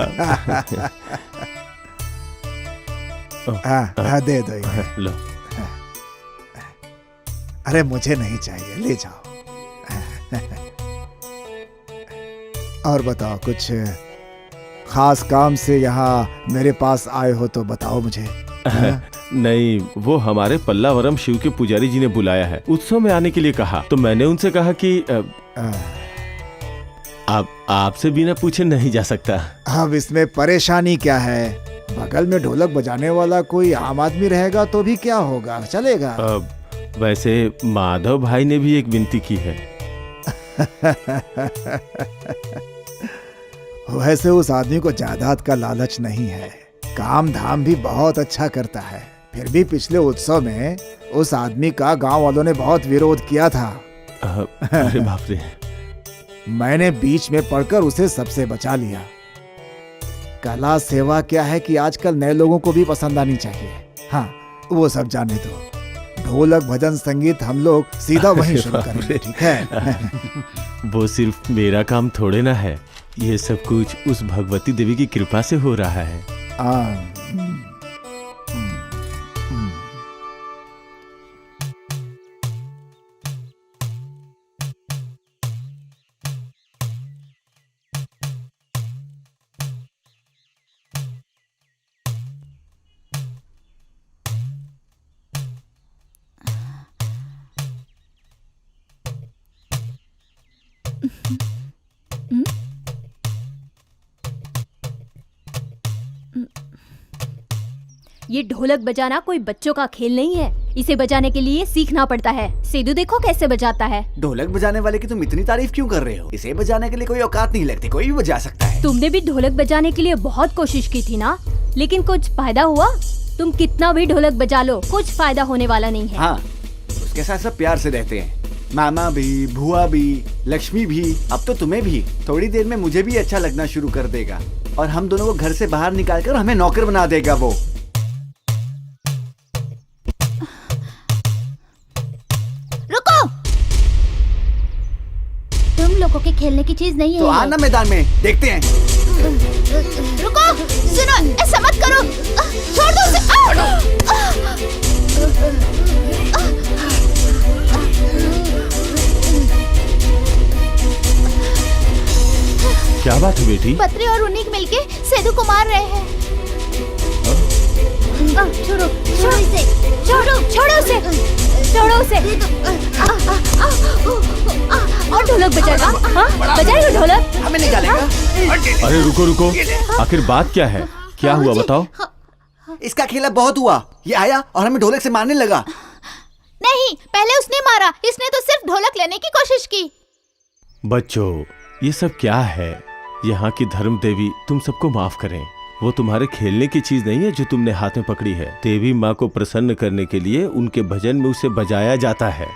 हाँ, दे दो ये। लो। अरे मुझे नहीं चाहिए, ले जाओ। और बताओ, कुछ खास काम से यहाँ मेरे पास आए हो तो बताओ मुझे। नहीं, वो हमारे पल्लावरम शिव के पुजारी जी ने बुलाया है, उत्सव में आने के लिए कहा। तो मैंने उनसे कहा कि आपसे बिना पूछे नहीं जा सकता। अब इसमें परेशानी क्या है? बगल में ढोलक बजाने वाला कोई आम आदमी रहेगा तो भी क्या होगा, चलेगा। वैसे माधव भाई ने भी एक विनती की है। वैसे उस आदमी को जायदाद का लालच नहीं है, काम धाम भी बहुत अच्छा करता है। फिर भी पिछले उत्सव में उस आदमी का गांव वालों ने बहुत विरोध किया था। अरे बाप रे। मैंने बीच में पड़कर उसे सबसे बचा लिया। कला सेवा क्या है कि आजकल नए लोगों को भी पसंद आनी चाहिए। हाँ, वो सब जाने दो। ढोलक भजन संगीत हम लोग सीधा वहीं शुरू करेंगे, ठीक है? वो सिर्फ मेरा काम थोड़े ना है, ये सब कुछ उस भगवती देवी की कृपा से हो रहा है। ये ढोलक बजाना कोई बच्चों का खेल नहीं है। इसे बजाने के लिए सीखना पड़ता है। सेदू देखो कैसे बजाता है। ढोलक बजाने वाले की तुम इतनी तारीफ क्यों कर रहे हो? इसे बजाने के लिए कोई औकात नहीं लगती, कोई भी बजा सकता है। तुमने भी ढोलक बजाने के लिए बहुत कोशिश की थी ना, लेकिन कुछ फायदा हुआ? तुम कितना भी ढोलक बजा लो, कुछ फायदा होने वाला नहीं है। हाँ, उसके साथ सब प्यार से रहते हैं, मामा भी, भुआ भी, लक्ष्मी भी, अब तो तुम्हें भी। थोड़ी देर में मुझे भी अच्छा लगना शुरू कर देगा और हम दोनों को घर से बाहर निकालकर हमें नौकर बना देगा वो। रुको, तुम लोगों के खेलने की चीज नहीं है। तो आना मैदान में, देखते हैं। रुको, सुनो, ऐसा मत करो, छोड़ दो उसे। क्या बात है बेटी? बत्री और उन्नीक मिलके सेदू को मार रहे हैं। छोड़ो, छोड़ो इसे, छोड़ो, छोड़ो उसे, छोड़ो उसे। और ढोलक बजाएगा? हाँ, बजाएगा ढोलक? हमें निकालेगा। अरे रुको रुको, आखिर बात क्या है? क्या हुआ बताओ? इसका खेला बहुत हुआ। ये आया और हमें ढोलक से मारने लगा। नहीं, पहले उसने मारा, इसने तो सिर्फ ढोलक लेने की कोशिश की। बच्चों, ये सब क्या है? यहाँ की धर्म देवी तुम सबको माफ करें। वो तुम्हारे खेलने की चीज नहीं है जो तुमने हाथ में पकड़ी है। देवी माँ को प्रसन्न करने के लिए उनके भजन में उसे बजाया जाता है।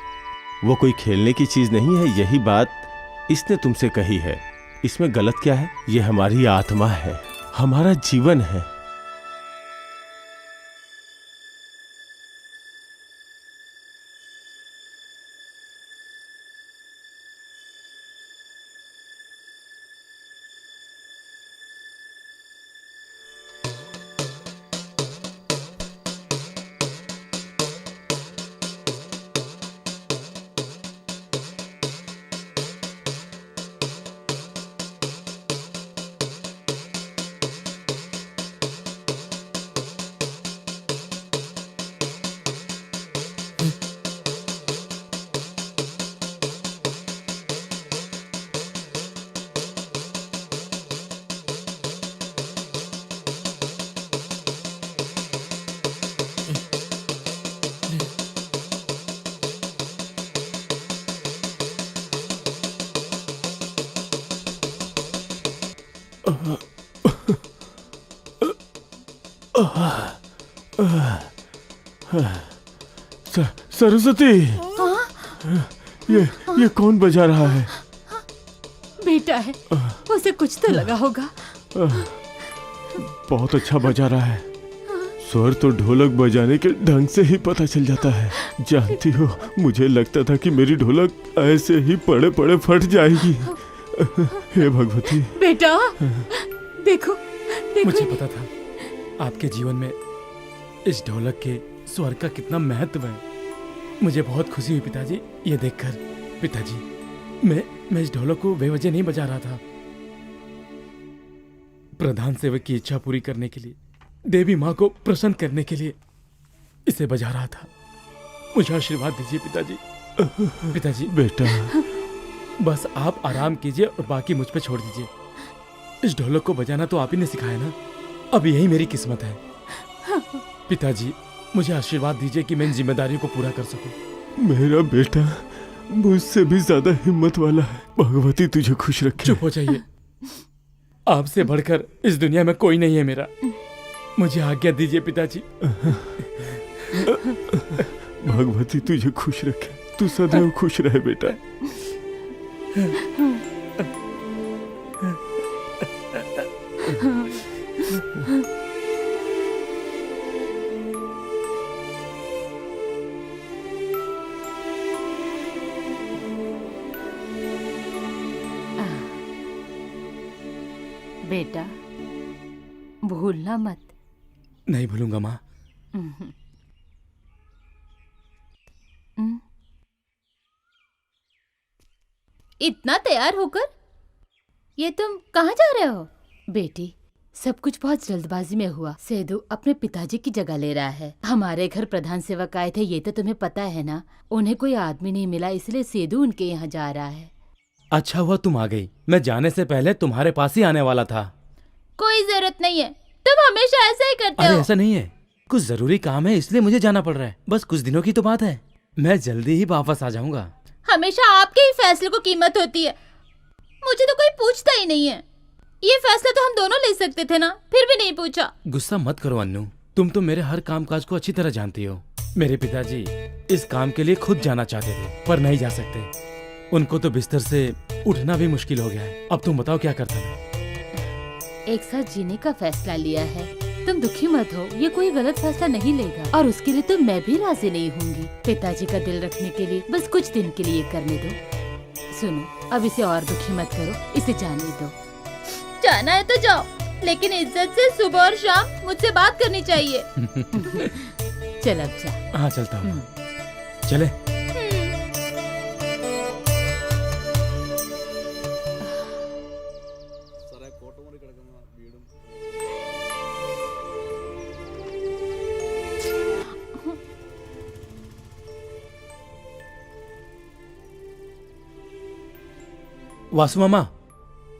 वो कोई खेलने की चीज नहीं है। यही बात इसने तुमसे कही है। इसमें गलत क्या है? ये हमारी आत्मा है, हमारा जीवन है। सरस्वती, ये कौन बजा रहा है? बेटा है, उसे कुछ तो लगा होगा। बहुत अच्छा बजा रहा है। स्वर तो ढोलक बजाने के ढंग से ही पता चल जाता है। जानती हो, मुझे लगता था कि मेरी ढोलक ऐसे ही पड़े पड़े फट जाएगी। हे भगवती। बेटा, देखो, देखो। मुझे पता था आपके जीवन में इस ढोलक के स्वर का कितना महत्व है। मुझे बहुत खुशी हुई पिताजी ये देखकर। पिताजी, मैं इस ढोलक को बेवजह नहीं बजा रहा था। प्रधान सेवक की इच्छा पूरी करने के लिए, देवी माँ को प्रसन्न करने के लिए इसे बजा रहा था। मुझे आशीर्वाद दीजिए पिताजी। पिताजी बेटा, बस आप आराम कीजिए और बाकी मुझ पे छोड़ दीजिए। इस ढोलक को बजाना तो आप ही ने सिखाया ना, अब यही मेरी किस्मत है। पिताजी, मुझे आशीर्वाद दीजिए कि मैं इन जिम्मेदारियों को पूरा कर सकूं। मेरा बेटा मुझसे भी ज्यादा हिम्मत वाला है। भगवती तुझे खुश रखे। चुप हो जाइए। आपसे बढ़कर इस दुनिया में कोई नहीं है मेरा। मुझे आज्ञा दीजिए पिताजी। भगवती तुझे खुश रखे। तू सदैव खुश रहे बेटा। बेटा, भूलना मत। नहीं भूलूंगा माँ। इतना तैयार होकर ये तुम कहाँ जा रहे हो? बेटी, सब कुछ बहुत जल्दबाजी में हुआ। सेदू अपने पिताजी की जगह ले रहा है। हमारे घर प्रधान सेवक आए थे, ये तो तुम्हें पता है ना। उन्हें कोई आदमी नहीं मिला, इसलिए सेदू उनके यहाँ जा रहा है। अच्छा हुआ तुम आ गई। मैं जाने से पहले तुम्हारे पास ही आने वाला था। कोई जरूरत नहीं है, तुम हमेशा ऐसा ही करते अरे हो। ऐसा नहीं है, कुछ जरूरी काम है इसलिए मुझे जाना पड़ रहा है। बस कुछ दिनों की तो बात है, मैं जल्दी ही वापस आ जाऊंगा। हमेशा आपके ही फैसले को कीमत होती है, मुझे तो कोई पूछता ही नहीं है। ये फैसला तो हम दोनों ले सकते थे ना, फिर भी नहीं पूछा। गुस्सा मत करो अन्नू, तुम तो मेरे हर कामकाज को अच्छी तरह जानती हो। मेरे पिताजी इस काम के लिए खुद जाना चाहते थे पर नहीं जा सकते। उनको तो बिस्तर से उठना भी मुश्किल हो गया है। अब तुम बताओ क्या करता मैं? एक साथ जीने का फैसला लिया है, तुम दुखी मत हो, ये कोई गलत फैसला नहीं लेगा और उसके लिए तो मैं भी राजी नहीं होंगी। पिताजी का दिल रखने के लिए बस कुछ दिन के लिए करने दो। सुनो, अब इसे और दुखी मत करो, इसे जाने दो। जाना है तो जाओ, लेकिन इज्जत से सुबह और शाम मुझसे बात करनी चाहिए। चल अब जा। हाँ चलता हूँ, चले। वासु मामा,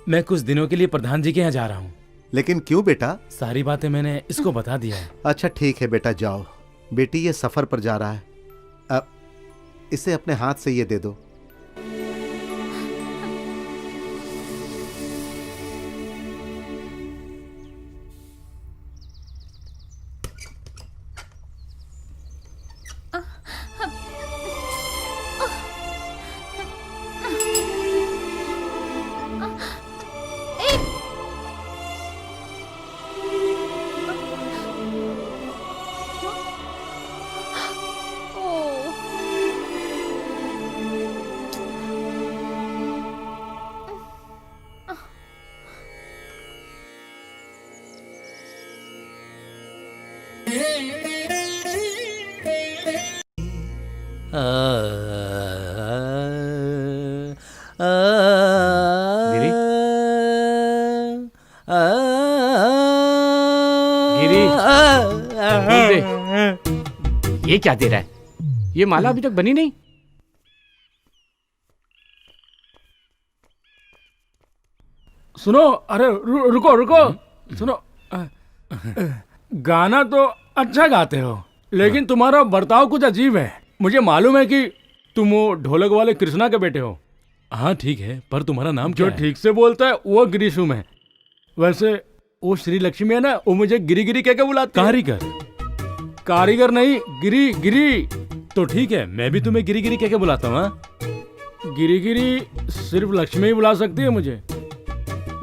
मैं कुछ दिनों के लिए प्रधान जी के यहाँ जा रहा हूँ। लेकिन क्यों बेटा? सारी बातें मैंने इसको बता दिया है। अच्छा ठीक है बेटा, जाओ। बेटी ये सफर पर जा रहा है, अब इसे अपने हाथ से ये दे दो। ये क्या दे रहा है? ये माला अभी तक बनी नहीं। सुनो, अरे रुको रुको, सुनो। गाना तो अच्छा गाते हो, लेकिन तुम्हारा बर्ताव कुछ अजीब है। मुझे मालूम है कि तुम वो ढोलक वाले कृष्णा के बेटे हो। हाँ ठीक है, पर तुम्हारा नाम क्या है? जो ठीक से बोलता है वो गिरीशुम है। वैसे वो श्री लक्ष्मी है ना, वो मुझे गिरी गिरी कह के बुलाती है। कारीगर? कारीगर नहीं, गिरी गिरी। तो ठीक है, मैं भी तुम्हें गिरी गिरी कह के बुलाता हूँ। गिरी गिरी सिर्फ लक्ष्मी ही बुला सकती है मुझे।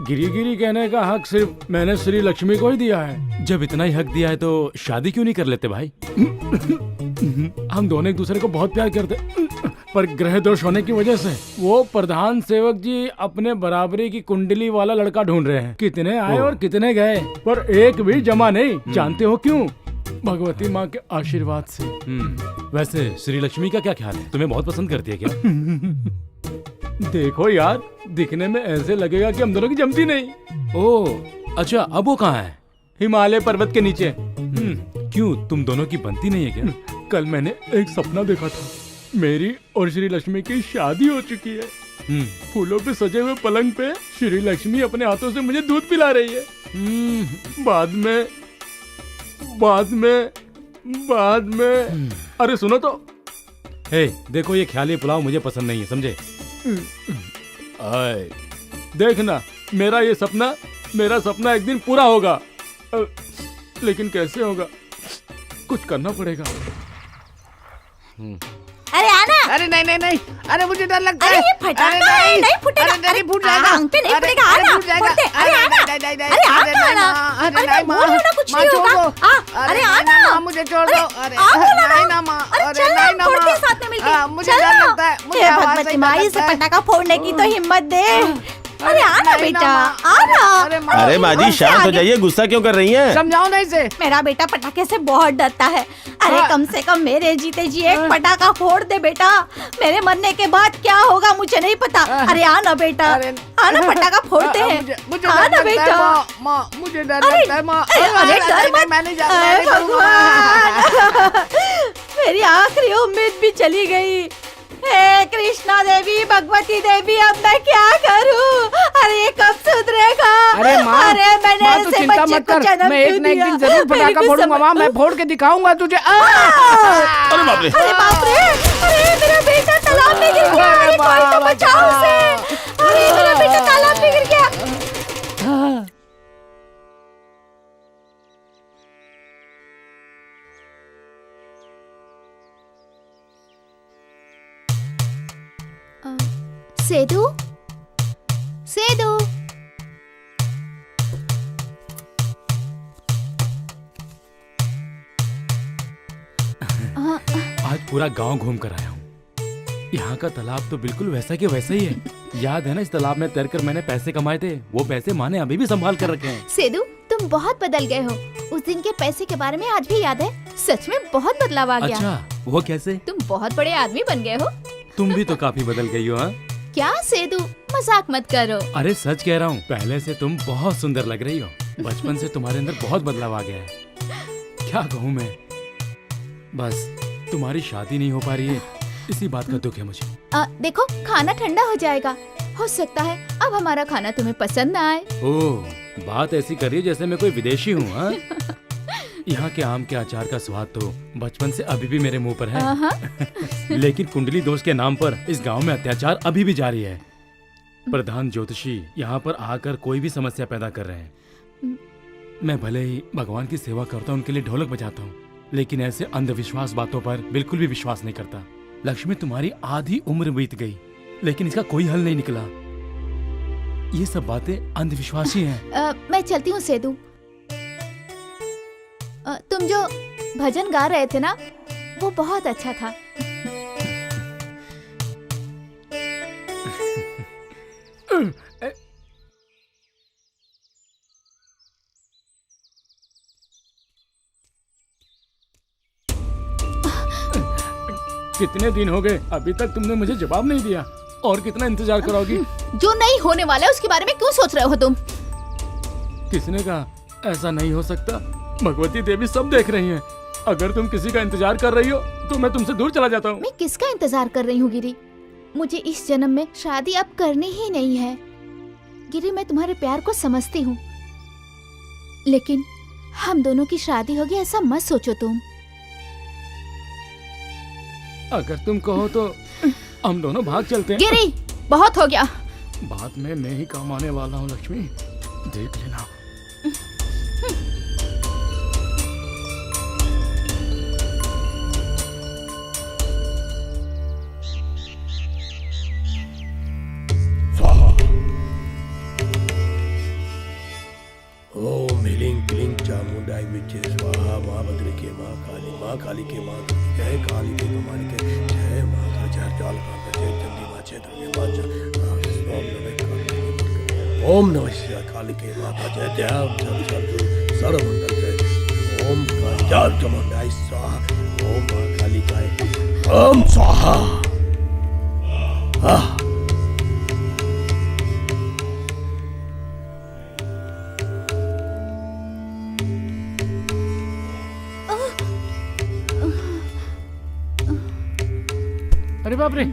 गिरी गिरी कहने का हक सिर्फ मैंने श्री लक्ष्मी को ही दिया है। जब इतना ही हक दिया है तो शादी क्यों नहीं कर लेते भाई? हम दोनों एक दूसरे को बहुत प्यार करते, पर ग्रह दोष होने की वजह से वो प्रधान सेवक जी अपने बराबरी की कुंडली वाला लड़का ढूंढ रहे हैं। कितने आए और कितने गए, पर एक भी जमा नहीं। जानते हो क्यों? भगवती माँ के आशीर्वाद से। वैसे श्री लक्ष्मी का क्या ख्याल है? तुम्हें बहुत पसंद करती है क्या? देखो यार, दिखने में ऐसे लगेगा कि हम दोनों की जमती नहीं। ओह अच्छा, अब वो कहाँ है? हिमालय पर्वत के नीचे। क्यों, तुम दोनों की बनती नहीं है क्या? कल मैंने एक सपना देखा था, मेरी और श्री लक्ष्मी की शादी हो चुकी है। फूलों पे सजे हुए पलंग पे श्री लक्ष्मी अपने हाथों से मुझे दूध पिला रही है। बाद में अरे सुनो तो। हे देखो, ये ख्याली पुलाव मुझे पसंद नहीं है, समझे? देखना, मेरा सपना एक दिन पूरा होगा। लेकिन कैसे होगा? कुछ करना पड़ेगा। अरे आना। अरे नहीं, अरे मुझे डर लगता है। अरे ये फटा नहीं फूटेगा। अरे फूट जाएगा। आंख पे नहीं फूटेगा। आना, फूटते। अरे आना। अरे आना। अरे बोलो ना, कुछ नहीं होगा। अरे आना। मुझे छोड़ दो। अरे नहीं ना माँ। अरे नहीं ना माँ। साथ में मिलके मुझे डर लगता है। मुझे भगवती माँ, इसे पटाखा फोड़ने की तो हिम्मत दे। अरे आना बेटा, आना। अरे माँ जी शांत हो जाइए, गुस्सा क्यों कर रही हैं? समझाओ ना इसे। मेरा बेटा पटाखे से बहुत डरता है। अरे कम से कम मेरे जीते जी एक पटाखा फोड़ दे बेटा। मेरे मरने के बाद क्या होगा मुझे नहीं पता। अरे आना बेटा, आना, पटाखा फोड़ते हैं। आना बेटा। माँ मुझे डर लगता है माँ। अरे डर मत। मैंने भगवान, मेरी आखिरी उम्मीद भी चली गई। हे कृष्णा देवी, भगवती देवी, अब मैं क्या करूं? अरे ये कब सुधरेगा? अरे माँ, अरे मैंने माँ तू ऐसे चिंता बच्चे मत को कर, जन्म मैं एक क्यों न एक दिया? दिन जरूर मेरी पटाखा भी फोड़ूंगा समझ- माँ, मैं फोड़ के दिखाऊंगा तुझे। अरे बाप रे! अरे बाप रे! अरे मेरा बेटा तालाब में गिर गया! अरे कोई तो बचाओ उसे! अरे मेरा बेटा तालाब में गिर गया! सेदू, सेदू, आज पूरा गांव घूम कर आया हूँ। यहाँ का तालाब तो बिल्कुल वैसा के वैसा ही है। याद है ना, इस तालाब में तैरकर मैंने पैसे कमाए थे। वो पैसे माँ ने अभी भी संभाल कर रखे हैं। सेदू, तुम बहुत बदल गए हो। उस दिन के पैसे के बारे में आज भी याद है? सच में बहुत बदलाव आ गया। अच्छा, वो कैसे? तुम बहुत बड़े आदमी बन गए हो। तुम भी तो काफी बदल गई हो। हाँ, क्या सेदू, मजाक मत करो। अरे सच कह रहा हूँ, पहले से तुम बहुत सुंदर लग रही हो। बचपन से तुम्हारे अंदर बहुत बदलाव आ गया है। क्या कहूँ मैं, बस तुम्हारी शादी नहीं हो पा रही है, इसी बात का दुख है मुझे। देखो, खाना ठंडा हो जाएगा। हो सकता है अब हमारा खाना तुम्हें पसंद ना आए। ओह, बात ऐसी कर रही है जैसे मैं कोई विदेशी हूँ। हाँ? यहाँ के आम के अचार का स्वाद तो बचपन से अभी भी मेरे मुंह पर है। लेकिन कुंडली दोष के नाम पर इस गांव में अत्याचार अभी भी जारी है। प्रधान ज्योतिषी यहाँ पर आकर कोई भी समस्या पैदा कर रहे हैं। मैं भले ही भगवान की सेवा करता हूँ, उनके लिए ढोलक बजाता हूँ, लेकिन ऐसे अंधविश्वास बातों पर बिल्कुल भी विश्वास नहीं करता। लक्ष्मी, तुम्हारी आधी उम्र बीत गई, लेकिन इसका कोई हल नहीं निकला। ये सब बातें अंधविश्वास ही हैं। मैं चलती हूँ सेदू। तुम जो भजन गा रहे थे ना, वो बहुत अच्छा था। कितने दिन हो गए, अभी तक तुमने मुझे जवाब नहीं दिया। और कितना इंतजार कराओगी? जो नहीं होने वाला है उसके बारे में क्यों सोच रहे हो तुम? किसने कहा? ऐसा नहीं हो सकता। भगवती देवी सब देख रही हैं। अगर तुम किसी का इंतजार कर रही हो तो मैं तुमसे दूर चला जाता हूँ। मैं किसका इंतजार कर रही हूँ गिरी? मुझे इस जन्म में शादी अब करनी ही नहीं है। गिरी, मैं तुम्हारे प्यार को समझती हूँ, लेकिन हम दोनों की शादी होगी ऐसा मत सोचो तुम। अगर तुम कहो तो हम दोनों भाग चलते हैं। गिरी, बहुत हो गया। बाद में मैं ही काम आने वाला हूँ लक्ष्मी, देख लेना। ओम ह्रीं क्लीं चामुंडाई विचे स्वाहा। माँ बद्री के माँ काली के माँ जय काली के कमाल के जय माँ का जय चाल का जय चंडी माँ जय दुर्गे माँ जय ओम नमः शिवाय काली के माँ का जय जय सर्वमंगल जय ओम जय चामुंडाई स्वाहा। ओम माँ काली का ओम स्वाहा। अरे बाप रे!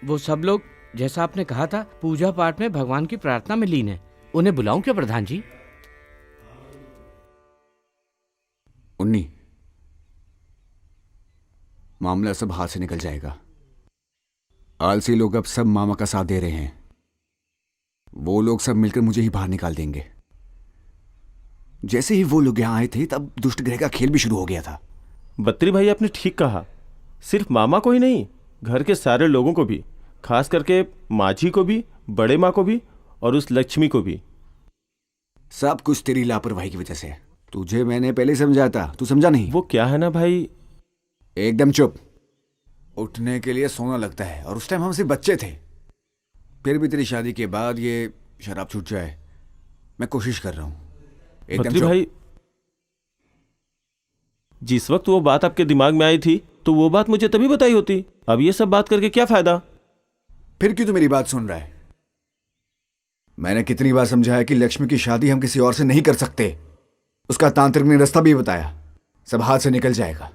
वो सब लोग जैसा आपने कहा था पूजा पाठ में भगवान की प्रार्थना में लीन है। उन्हें बुलाऊं क्या प्रधान जी? उन्नी, मामला सब हाथ से निकल जाएगा। आलसी लोग अब सब मामा का साथ दे रहे हैं। वो लोग सब मिलकर मुझे ही बाहर निकाल देंगे। जैसे ही वो लोग यहां आए थे तब दुष्ट ग्रह का खेल भी शुरू हो गया था। बत्री भाई, आपने ठीक कहा। सिर्फ मामा को ही नहीं, घर के सारे लोगों को भी, खास करके माझी को भी, बड़े माँ को भी और उस लक्ष्मी को भी। सब कुछ तेरी लापरवाही की वजह से। तुझे मैंने पहले समझा था, तू समझा नहीं। वो क्या है ना भाई, एकदम चुप। उठने के लिए सोना लगता है और उस टाइम हम सिर्फ बच्चे थे। फिर भी तेरी शादी के बाद ये शराब छूट जाए, मैं कोशिश कर रहा हूं। एकदम बत्री चुप। भाई, जिस वक्त वो बात आपके दिमाग में आई थी तो वो बात मुझे तभी बताई होती। अब ये सब बात करके क्या फायदा? फिर क्यों तू मेरी बात सुन रहा है? मैंने कितनी बार समझाया कि लक्ष्मी की शादी हम किसी और से नहीं कर सकते। उसका तांत्रिक ने रास्ता भी बताया। सब हाथ से निकल जाएगा।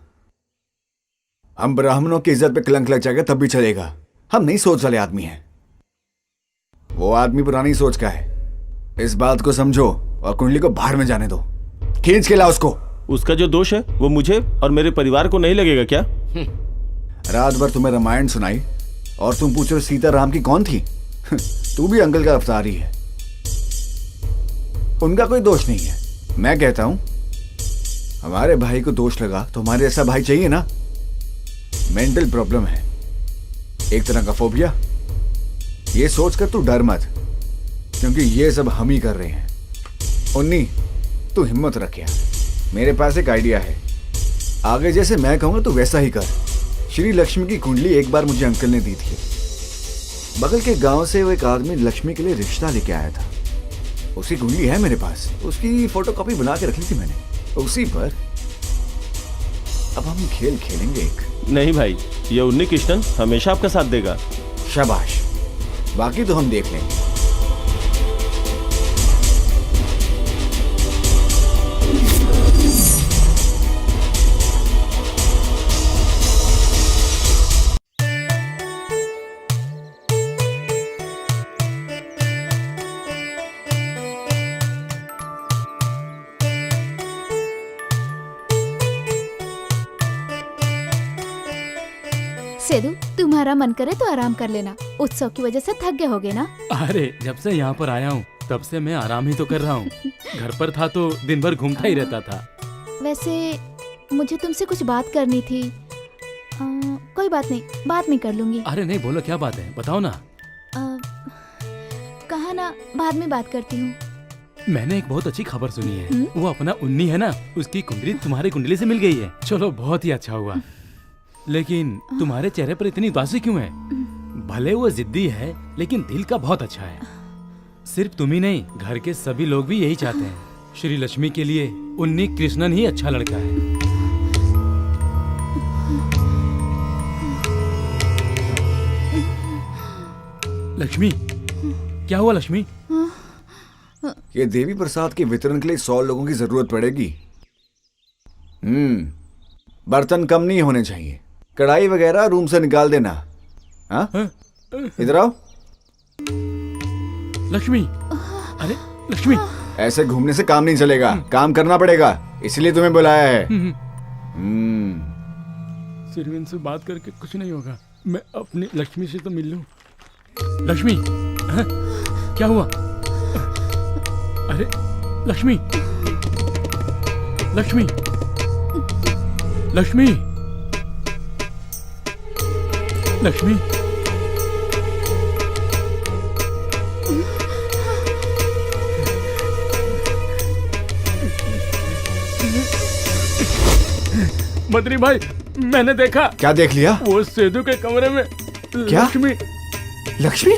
हम ब्राह्मणों की इज्जत पे कलंक लग जाएगा तब भी चलेगा। हम नहीं सोच वाले आदमी हैं। वो आदमी पुरानी सोच का है। इस बात को समझो और कुंडली को बाहर में जाने दो। खींच के लाओ उसको। उसका जो दोष है वो मुझे और मेरे परिवार को नहीं लगेगा क्या? रात भर तुम्हें रामायण सुनाई और तुम पूछ रहे सीता राम की कौन थी? तू भी अंकल का अवतारी है। उनका कोई दोष नहीं है। मैं कहता हूं हमारे भाई को दोष लगा तो हमारे ऐसा भाई चाहिए ना। मेंटल प्रॉब्लम है, एक तरह का फोबिया। ये सोचकर तू डर मत, क्योंकि ये सब हम ही कर रहे हैं। उन्नी तू हिम्मत रख यार, मेरे पास एक आइडिया है। आगे जैसे मैं कहूंगा तू वैसा ही कर। श्री लक्ष्मी की कुंडली एक बार मुझे अंकल ने दी थी। बगल के गांव से वो एक आदमी लक्ष्मी के लिए रिश्ता लेके आया था। उसकी कुंडली है मेरे पास, उसकी फोटोकॉपी बना के रख ली थी मैंने। उसी पर अब हम खेल खेलेंगे एक। नहीं भाई, ये उन्नी कृष्णन हमेशा आपका साथ देगा। शाबाश, बाकी तो हम देख लेंगे। सेदू, तुम्हारा मन करे तो आराम कर लेना। उत्सव की वजह से थक गए होगे ना? अरे जब से यहाँ पर आया हूँ तब से मैं आराम ही तो कर रहा हूँ। घर पर था तो दिन भर घूमता ही रहता था। वैसे मुझे तुमसे कुछ बात करनी थी। कोई बात नहीं, बाद में कर लूंगी। अरे नहीं, बोलो क्या बात है, बताओ ना। कहा ना, बाद में बात करती हूँ। मैंने एक बहुत अच्छी खबर सुनी है। वो अपना उन्नी है ना, उसकी कुंडली तुम्हारी कुंडली से मिल गई है। चलो बहुत ही अच्छा हुआ। लेकिन तुम्हारे चेहरे पर इतनी उदासी क्यों है? भले वो जिद्दी है लेकिन दिल का बहुत अच्छा है। सिर्फ तुम ही नहीं, घर के सभी लोग भी यही चाहते हैं। श्री लक्ष्मी के लिए उन्नी कृष्णन ही अच्छा लड़का है। लक्ष्मी, क्या हुआ लक्ष्मी? ये देवी प्रसाद के वितरण के लिए 100 लोगों की जरूरत पड़ेगी। बर्तन कम नहीं होने चाहिए। कढ़ाई वगैरह रूम से निकाल देना। हाँ, इधर आओ। लक्ष्मी, अरे लक्ष्मी, ऐसे घूमने से काम नहीं चलेगा, काम करना पड़ेगा, इसलिए तुम्हें बुलाया है। सिरविन से बात करके कुछ नहीं होगा। मैं अपनी लक्ष्मी से तो मिल लूं। लक्ष्मी, हाँ? क्या हुआ? अरे लक्ष्मी, लक्ष्मी, लक्ष्मी, लक्ष्मी, मंत्री भाई, मैंने देखा। क्या देख लिया? वो सेदू के कमरे में क्या? लक्ष्मी। लक्ष्मी?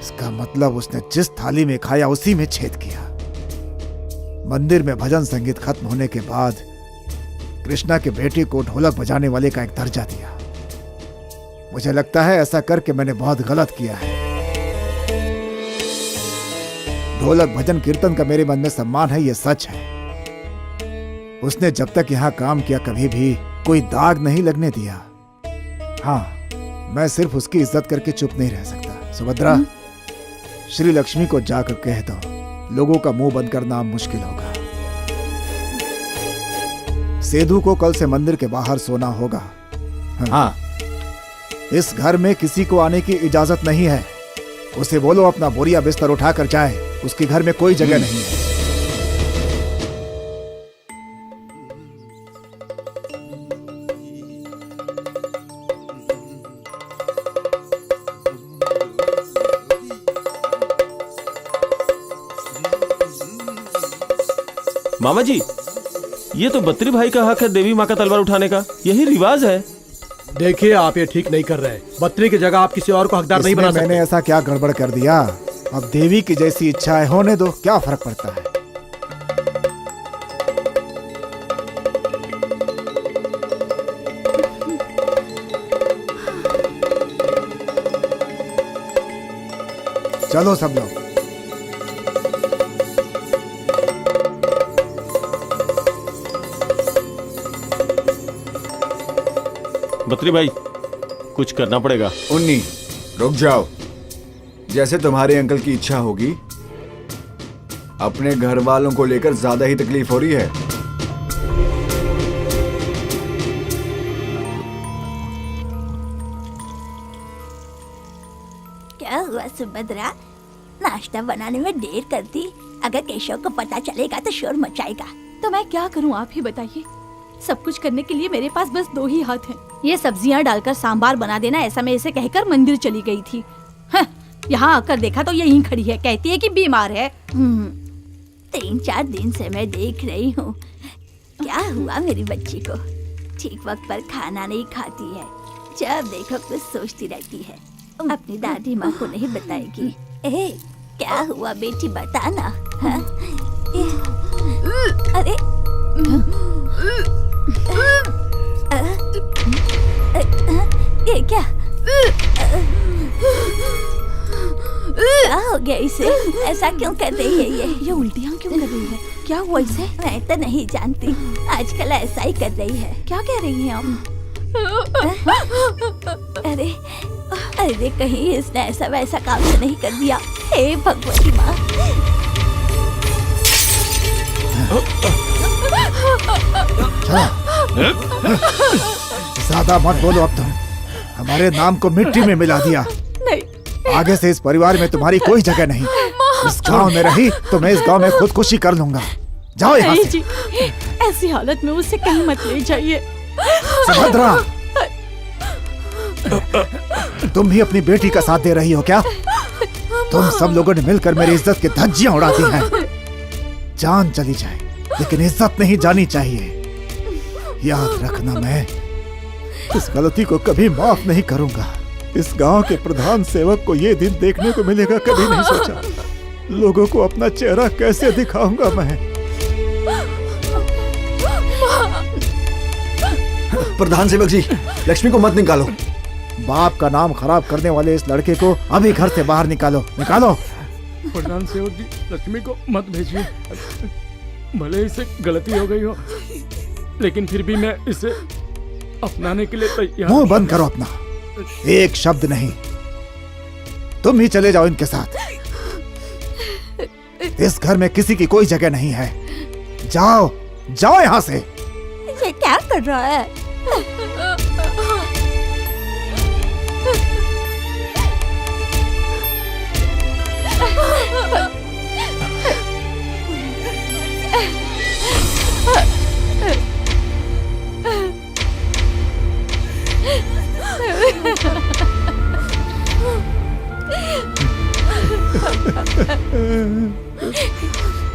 इसका मतलब उसने जिस थाली में खाया उसी में छेद किया। मंदिर में भजन संगीत खत्म होने के बाद कृष्णा के बेटे को ढोलक बजाने वाले का एक दर्जा दिया। मुझे लगता है ऐसा करके मैंने बहुत गलत किया है। ढोलक भजन कीर्तन का मेरे मन में सम्मान है, ये सच है। उसने जब तक यहाँ काम किया कभी भी कोई दाग नहीं लगने दिया। हाँ, मैं सिर्फ उसकी इज्जत करके चुप नहीं रह सकता। सुभद्रा, श्री लक्ष्मी को जाकर कह दो, लोगों का मुंह बंद करना अब मुश्किल होगा। सेदू को कल से मंदिर के बाहर सोना होगा। हाँ, इस घर में किसी को आने की इजाजत नहीं है। उसे बोलो अपना बोरिया बिस्तर उठाकर जाए, उसके घर में कोई जगह नहीं है। मामा जी, ये तो बत्री भाई का हक है देवी माँ का तलवार उठाने का। यही रिवाज है। देखिए, आप ये ठीक नहीं कर रहे। बत्री की जगह आप किसी और को हकदार नहीं बना सकते। मैंने ऐसा क्या गड़बड़ कर दिया? अब देवी की जैसी इच्छा है, होने दो, क्या फर्क पड़ता है। चलो सब लोग। बत्री भाई, कुछ करना पड़ेगा। उन्नी, रुक जाओ। जैसे तुम्हारे अंकल की इच्छा होगी। अपने घर वालों को लेकर ज्यादा ही तकलीफ हो रही है। क्या हुआ सुभद्रा? नाश्ता बनाने में देर कर दी। अगर केशव को पता चलेगा तो शोर मचाएगा। तो मैं क्या करूं, आप ही बताइए। सब कुछ करने के लिए मेरे पास बस 2 ही हाथ हैं। ये सब्जियां डालकर सांबार बना देना, ऐसा मैं इसे कहकर मंदिर चली गई थी। यहाँ आकर देखा तो यहीं खड़ी है, कहती है कि बीमार है। 3-4 दिन से मैं देख रही हूँ। क्या हुआ मेरी बच्ची को? ठीक वक्त पर खाना नहीं खाती है। जब देखो कुछ सोचती रहती है। अपनी दादी माँ को नहीं बताएगी। क्या हुआ बेटी, बताना। हाँ? अरे ये क्या? क्या हो गया इसे? ऐसा क्यों कर रही है ये उल्टियाँ क्यों कर रही है? क्या हुआ इसे? मैं तो नहीं जानती, आजकल ऐसा ही कर रही है। क्या कह रही हैं आप? अरे कहीं इसने ऐसा वैसा काम तो नहीं कर दिया। हे भगवती माँ। ज्यादा मत बोलो अब तुम। हमारे नाम को मिट्टी में मिला दिया। नहीं। आगे से इस परिवार में तुम्हारी कोई जगह नहीं। इस गांव में रही तो मैं इस गांव में खुदकुशी कर लूंगा। जाओ यहाँ से। जी, ऐसी हालत में उसे कहीं मत ले जाइए। सुभद्रा, तुम भी अपनी बेटी का साथ दे रही हो क्या? तुम सब लोगों ने मिलकर मेरी इज्जत की धज्जियां उड़ा दी हैं। जान चली जाए लेकिन इज्जत नहीं जानी चाहिए। याद रखना, मैं इस गलती को कभी माफ नहीं करूंगा। इस गांव के प्रधान सेवक को ये दिन देखने को मिलेगा, कभी नहीं सोचा। लोगों को अपना चेहरा कैसे दिखाऊंगा मैं। प्रधान सेवक जी, लक्ष्मी को मत निकालो। बाप का नाम खराब करने वाले इस लड़के को अभी घर से बाहर निकालो, निकालो। प्रधान सेवक जी, लक्ष्मी को मत भेजिए। भले इसे गलती हो गई हो, लेकिन फिर भी मैं इसे अपनाने के लिए तैयार। मुंह बंद करो अपना, एक शब्द नहीं। तुम ही चले जाओ इनके साथ। इस घर में किसी की कोई जगह नहीं है। जाओ, जाओ यहाँ से। ये क्या कर रहा है?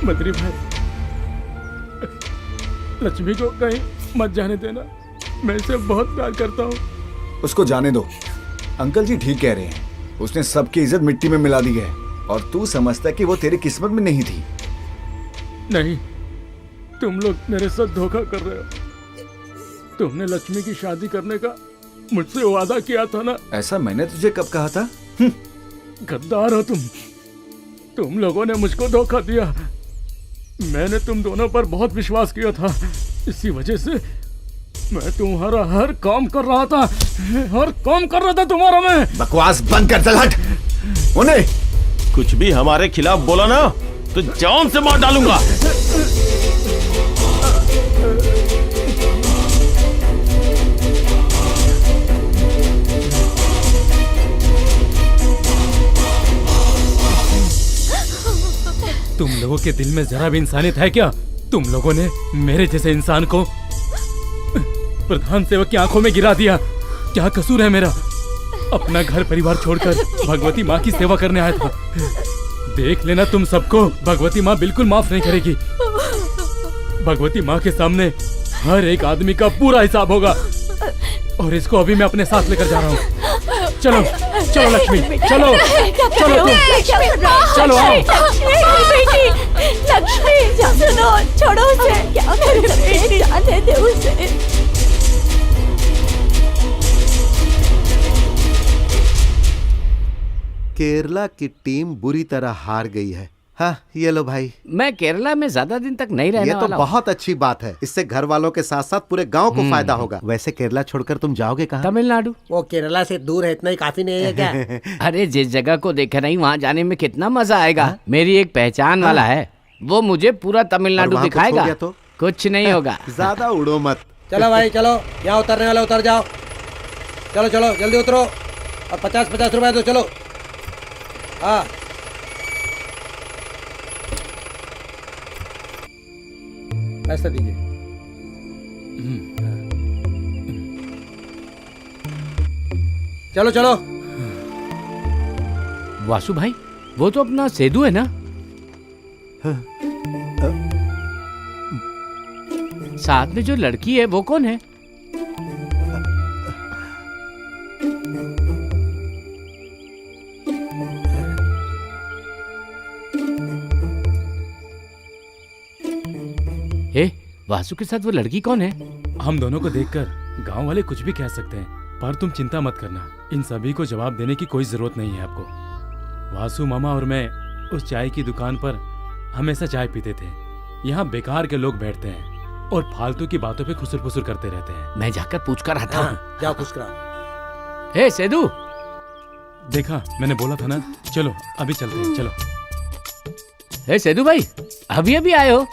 बद्री भाई, लक्ष्मी को कहीं मत जाने देना। मैं इसे बहुत प्यार करता हूँ। उसको जाने दो। अंकल जी ठीक कह रहे हैं। उसने सबकी इज्जत मिट्टी में मिला दी है और तू समझता कि वो तेरी किस्मत में नहीं थी। नहीं, तुम लोग मेरे साथ धोखा कर रहे हो। तुमने लक्ष्मी की शादी करने का मुझसे वादा किया था ना। ऐसा मैंने तुझे कब कहा था? गद्दार हो तुम। तुम लोगों ने मुझको धोखा दिया। मैंने तुम दोनों पर बहुत विश्वास किया था। इसी वजह से मैं तुम्हारा हर काम कर रहा था। हर काम कर रहा था तुम्हारा मैं। बकवास बंद कर, चल हट। उन्हें कुछ भी हमारे खिलाफ बोला ना तो जान से मार डालूंगा। तुम लोगों के दिल में जरा भी इंसानियत है क्या? तुम लोगों ने मेरे जैसे इंसान को प्रधान सेवक की आंखों में गिरा दिया। क्या कसूर है मेरा? अपना घर परिवार छोड़कर भगवती माँ की सेवा करने आया था। देख लेना तुम सबको, भगवती माँ बिल्कुल माफ नहीं करेगी। भगवती माँ के सामने हर एक आदमी का पूरा हिसाब होगा। और इसको अभी मैं अपने साथ लेकर जा रहा हूँ। चलो चलो लक्ष्मी, चलो चलो तुम, चलो आओ। बेटी, लक्ष्मी, सुनो, छोड़ो उसे। क्या कर रहे हो? जाने दे उसे। केरला की टीम बुरी तरह हार गई है। हाँ, ये लो भाई। मैं केरला में ज्यादा दिन तक नहीं रहने ये तो वाला हूँ। बहुत अच्छी बात है, इससे घर वालों के साथ साथ पूरे गांव को फायदा होगा। वैसे केरला छोड़कर तुम जाओगे कहाँ? तमिलनाडु। वो केरला से दूर है, इतना ही काफी नहीं है क्या? अरे जिस जगह को देखा नहीं वहाँ जाने में कितना मजा आएगा। मेरी एक पहचान वाला है, वो मुझे पूरा तमिलनाडु और वहाँ कुछ हो दिखाएगा। गया तो? कुछ नहीं होगा। ज्यादा उड़ो मत। चलो भाई चलो, यहाँ उतरने वाले उतर जाओ। चलो चलो जल्दी उतरो और 50-50 रुपए दो। चलो हाँ, पैसा दीजिए। चलो चलो। वासु भाई, वो तो अपना सेदू है ना? साथ में जो लड़की है वो कौन है? ए, वासु के साथ वो लड़की कौन है? हम दोनों को देखकर गांव वाले कुछ भी कह सकते हैं, पर तुम चिंता मत करना। इन सभी को जवाब देने की कोई जरूरत नहीं है आपको। वासु मामा और मैं उस चाय की दुकान पर हमेशा चाय पीते थे। यहाँ बेकार के लोग बैठते हैं और फालतू की बातों पे खुसर फुसर करते रहते हैं। मैं जाकर पूछ कर आता हूँ। जाओ पूछ कर। हे सेदू, देखा, मैंने बोला था ना। चलो अभी चलते हैं, चलो। हे सेदू भाई, अभी अभी आए हो?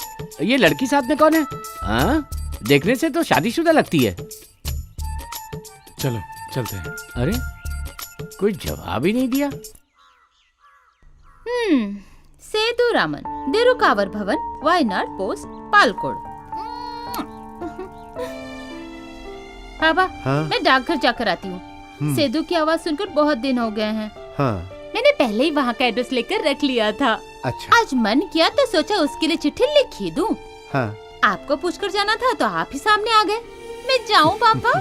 ये लड़की साथ में कौन है? हाँ, देखने से तो शादीशुदा लगती है। चलो चलते हैं। अरे, कोई जवाब ही नहीं दिया। सेतु रामन, देरुकावर भवन, वायनाड पोस्ट, पालकोड। पापा, हाँ? मैं डाकघर जाकर आती हूँ। सेदू की आवाज सुनकर बहुत दिन हो गए हैं। हाँ। मैंने पहले ही वहाँ का एड्रेस लेकर रख लिया था। अच्छा। आज मन किया तो सोचा उसके लिए चिट्ठी लिख ही दूं। हाँ। आपको पूछकर जाना था तो आप ही सामने आ गए। मैं जाऊँ पापा?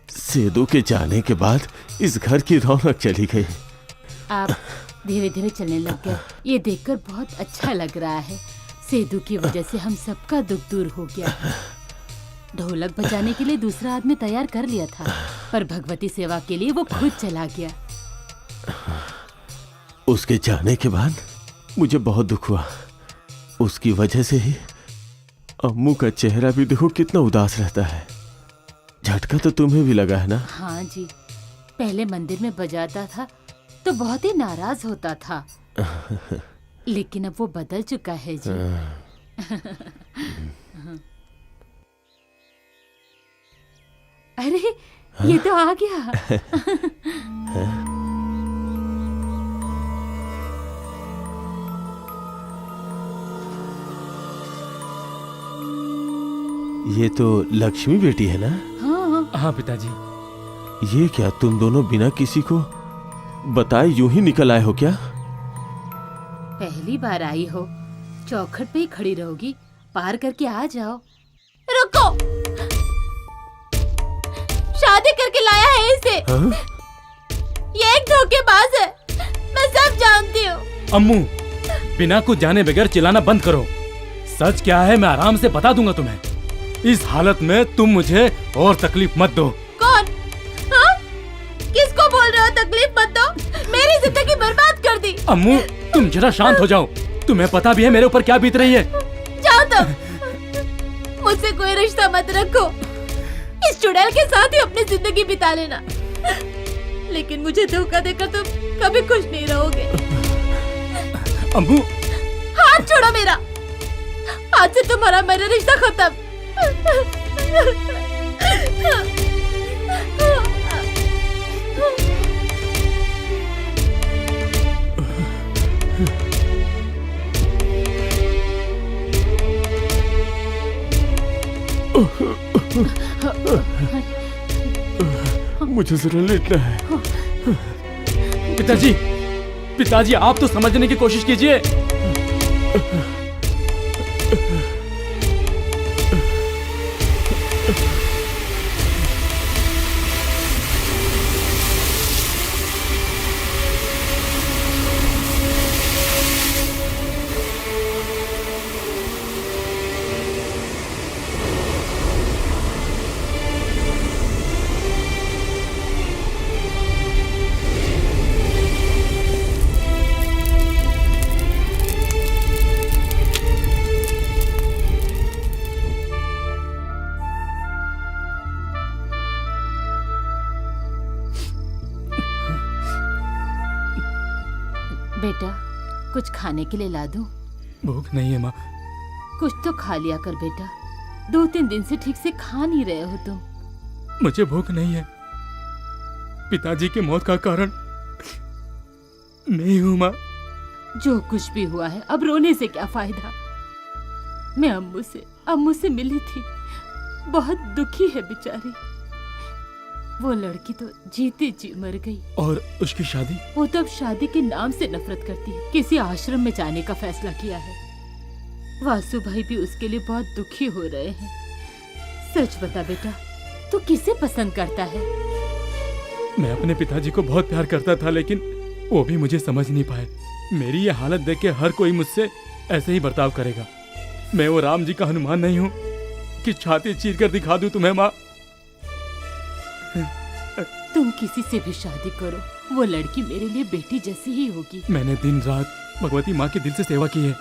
सेदू के जाने के बाद इस घर की रौनक चली गई। आप धीरे धीरे चलने लग गए, ये देखकर बहुत अच्छा लग रहा है। सेदू की वजह से हम सबका दुख दूर हो गया। ढोलक बजाने के लिए दूसरा आदमी तैयार कर लिया था, पर भगवती सेवा के लिए वो खुद चला गया। उसके जाने के बाद मुझे बहुत दुख हुआ। उसकी वजह से ही अम्मू का चेहरा भी देखो कितना उदास रहता है। झटका तो तुम्हें भी लगा है ना? हाँ जी, पहले मंदिर में बजाता था तो बहुत ही नाराज होता था, लेकिन अब वो बदल चुका है जी। अरे ये तो आ गया। ये तो लक्ष्मी बेटी है ना? हाँ पिताजी। ये क्या तुम दोनों बिना किसी को बताए यूं ही निकल आए हो क्या? पहली बार आई हो, चौखट पे ही खड़ी रहोगी? पार करके आ जाओ। रुको, शादी करके लाया है इसे। हाँ? ये एक धोखेबाज है, मैं सब जानती हूँ। अम्मू, बिना कुछ जाने बगैर चिल्लाना बंद करो। सच क्या है मैं आराम से बता दूंगा तुम्हें। इस हालत में तुम मुझे और तकलीफ मत दो। कौन? हाँ? किसको बोल रहे हो तकलीफ मत दो? मेरी जिंदगी बर्बाद कर दी। अम्मू, तुम जरा शांत हो जाओ। तुम्हें पता भी है मेरे ऊपर क्या बीत रही है। जाओ तुम, मुझसे कोई रिश्ता मत रखो। इस चुड़ैल के साथ ही अपनी जिंदगी बिता लेना। लेकिन मुझे धोखा देकर तुम कभी खुश नहीं रहोगे। अम्मू, हाथ छोड़ो मेरा। आज से तुम्हारा मेरा रिश्ता खत्म। मुझे जरा लेटना है। पिताजी, पिताजी आप तो समझने की कोशिश कीजिए। बेटा, कुछ खाने के लिए ला दूं? भूख नहीं है माँ। कुछ तो खा लिया कर बेटा। 2-3 दिन से ठीक से खा नहीं रहे हो तुम। मुझे भूख नहीं है। पिताजी की मौत का कारण नहीं हूँ माँ। जो कुछ भी हुआ है, अब रोने से क्या फायदा। मैं अम्मू से मिली थी। बहुत दुखी है बेचारी। वो लड़की तो जीते जी मर गई। और उसकी शादी? वो तो अब शादी के नाम से नफरत करती है। किसी आश्रम में जाने का फैसला किया है। वासु भाई भी उसके लिए बहुत दुखी हो रहे हैं। सच बता बेटा, तू किसे पसंद करता है? मैं अपने पिताजी को बहुत प्यार करता था, लेकिन वो भी मुझे समझ नहीं पाए। मेरी ये हालत देख के हर कोई मुझसे ऐसे ही बर्ताव करेगा। मैं वो राम जी का हनुमान नहीं हूँ कि छाती चीर कर दिखा दूं तुम्हें माँ। तुम किसी से भी शादी करो, वो लड़की मेरे लिए बेटी जैसी ही होगी। मैंने दिन रात भगवती माँ के दिल से सेवा की है।